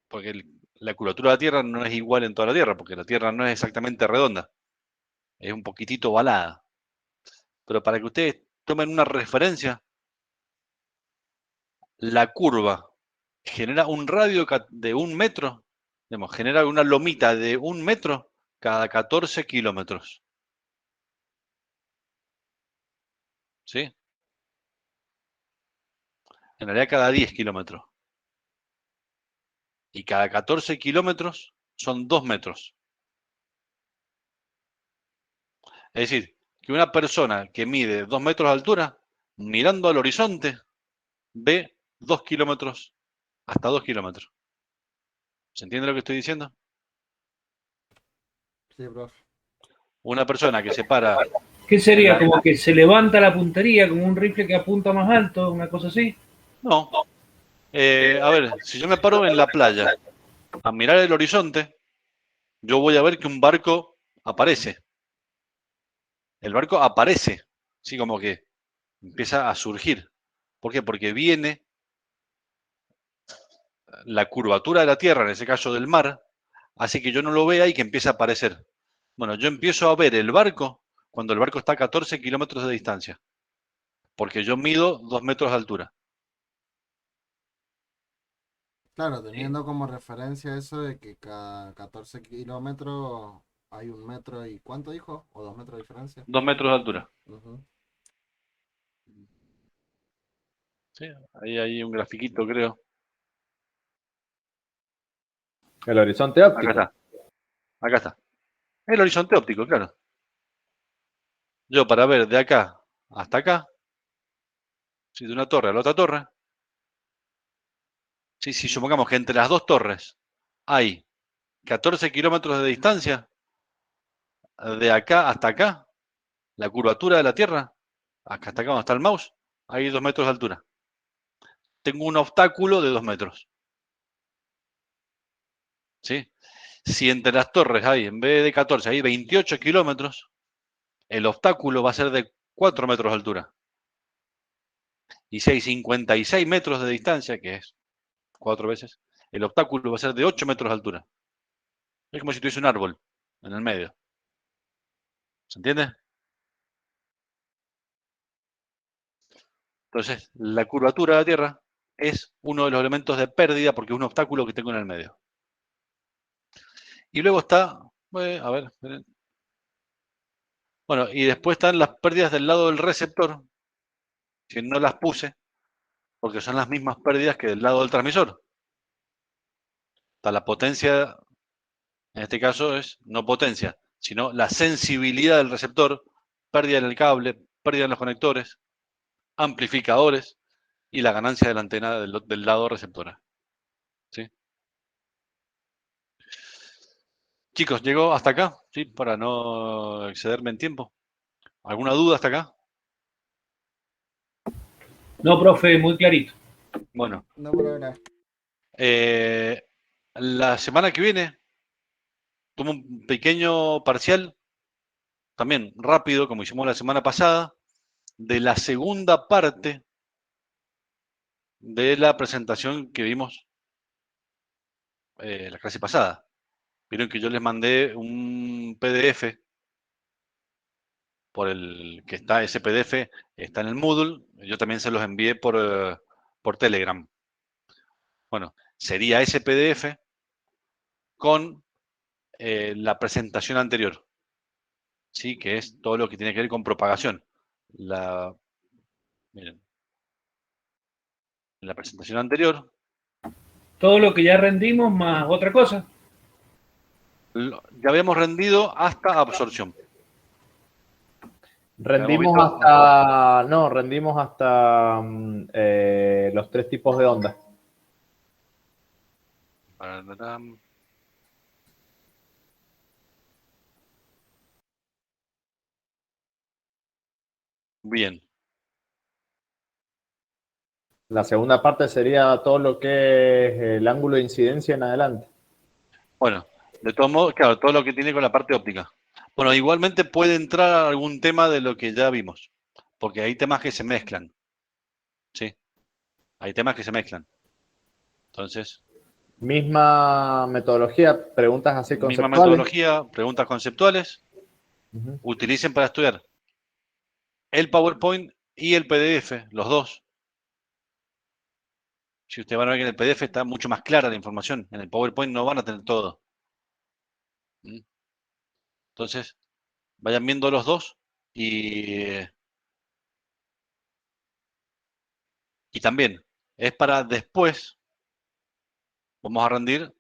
porque la curvatura de la Tierra no es igual en toda la Tierra, porque la Tierra no es exactamente redonda, es un poquitito ovalada. Pero para que ustedes tomen una referencia, la curva genera un radio de 1 metro, digamos, genera una lomita de 1 metro cada 14 kilómetros. ¿Sí? En realidad cada 10 kilómetros. Y cada 14 kilómetros son 2 metros. Es decir, que una persona que mide 2 metros de altura, mirando al horizonte, ve 2 kilómetros, hasta 2 kilómetros. ¿Se entiende lo que estoy diciendo? Sí, profe. Una persona que se para... ¿Qué sería? La- Como que se levanta la puntería, como un rifle que apunta más alto, una cosa así. No. A ver, si yo me paro en la playa a mirar el horizonte, yo voy a ver que un barco aparece. El barco aparece, así como que empieza a surgir. ¿Por qué? Porque viene la curvatura de la Tierra, en ese caso del mar, hace que yo no lo vea y que empiece a aparecer. Bueno, yo empiezo a ver el barco cuando el barco está a 14 kilómetros de distancia, porque yo mido 2 metros de altura. Claro, ¿Sí? teniendo como referencia eso de que cada 14 kilómetros hay 1 metro y ¿cuánto dijo? ¿O 2 metros de diferencia? 2 metros de altura. Ujú. ¿Sí? Ahí hay un grafiquito, creo. El horizonte Acá óptico. está. Acá está. El horizonte óptico, claro. Yo para ver de acá hasta acá, si de una torre a la otra torre, si supongamos que entre las dos torres hay 14 kilómetros de distancia, de acá hasta acá, la curvatura de la Tierra, acá hasta acá donde está el mouse, hay 2 metros de altura. Tengo un obstáculo de 2 metros. ¿Sí? Si entre las torres hay, en vez de 14, hay 28 kilómetros, el obstáculo va a ser de 4 metros de altura. Y si hay 56 metros de distancia, que es 4 veces, el obstáculo va a ser de 8 metros de altura. Es como si tuviese un árbol en el medio. ¿Se entiende? Entonces, la curvatura de la Tierra es uno de los elementos de pérdida porque es un obstáculo que tengo en el medio. Y luego está, a ver, esperen. Bueno, y después están las pérdidas del lado del receptor, que no las puse, porque son las mismas pérdidas que del lado del transmisor. Está la potencia, en este caso es no potencia, sino la sensibilidad del receptor, pérdida en el cable, pérdida en los conectores, amplificadores y la ganancia de la antena del lado receptora. ¿Sí? Chicos, ¿llegó hasta acá? ¿Sí? Para no excederme en tiempo. ¿Alguna duda hasta acá? No, profe, muy clarito. Bueno, No, por ahora. la semana que viene tomo un pequeño parcial, también rápido, como hicimos la semana pasada, de la segunda parte de la presentación que vimos la clase pasada. Vieron que yo les mandé un PDF por el que está, ese PDF está en el Moodle, yo también se los envié por Telegram. Bueno, sería ese PDF con la presentación anterior, ¿sí? Que es todo lo que tiene que ver con propagación. Miren, en la presentación anterior, Todo lo que ya rendimos más otra cosa. ya habíamos rendido hasta absorción. Rendimos Habíamos visto hasta, no, rendimos hasta los 3 tipos de ondas. Bien, La segunda parte sería todo lo que es el ángulo de incidencia en adelante. bueno, de todos modos, claro, todo lo que tiene con la parte óptica. Bueno, igualmente puede entrar algún tema de lo que ya vimos, porque hay temas que se mezclan, ¿sí? Hay temas que se mezclan. Entonces, Misma metodología, preguntas así misma conceptuales. metodología, preguntas conceptuales, utilicen para estudiar el PowerPoint y el PDF, los dos. Si ustedes van a ver que en el PDF está mucho más clara la información, en el PowerPoint no van a tener todo. Entonces, vayan viendo los dos y también es para después, vamos a rendir,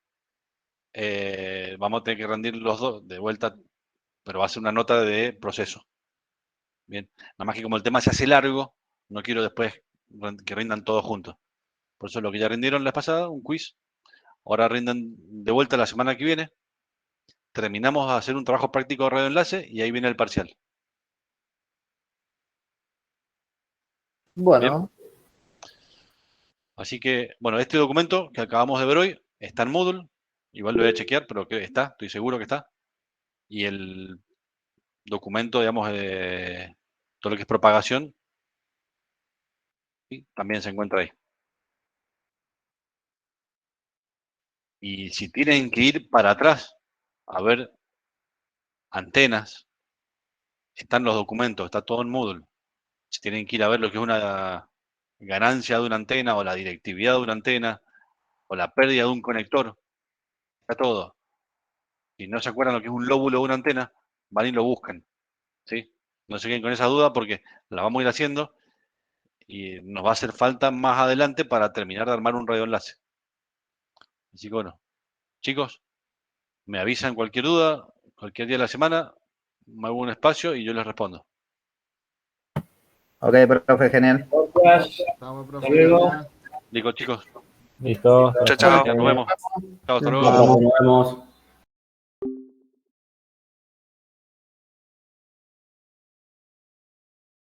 vamos a tener que rendir los dos de vuelta, pero va a ser una nota de proceso. Bien, nada más que como el tema se hace largo, no quiero después que rindan todos juntos. Por eso lo que ya rindieron la vez pasada, un quiz, ahora rinden de vuelta la semana que viene. Terminamos a hacer un trabajo práctico de radioenlace y ahí viene el parcial. Bueno, Así que, bueno, este documento que acabamos de ver hoy está en Moodle. Igual lo voy a chequear, pero que está, estoy seguro que está. Y el documento, digamos, de todo lo que es propagación, ¿sí? También se encuentra ahí. Y si tienen que ir para atrás a ver antenas, están los documentos, está todo en Moodle. Si tienen que ir a ver lo que es una ganancia de una antena o la directividad de una antena o la pérdida de un conector, está todo. Si no se acuerdan lo que es un lóbulo de una antena, van y lo buscan, ¿sí? No se queden con esa duda porque la vamos a ir haciendo y nos va a hacer falta más adelante para terminar de armar un radioenlace. Así que bueno, chicos, me avisan cualquier duda, cualquier día de la semana, me hago un espacio y yo les respondo. ok, profe, genial. Gracias. Estamos, Hasta profe. luego. Gracias. Digo, chicos, Listo. Chao, chao. nos vemos. Chao, hasta luego. Nos vemos.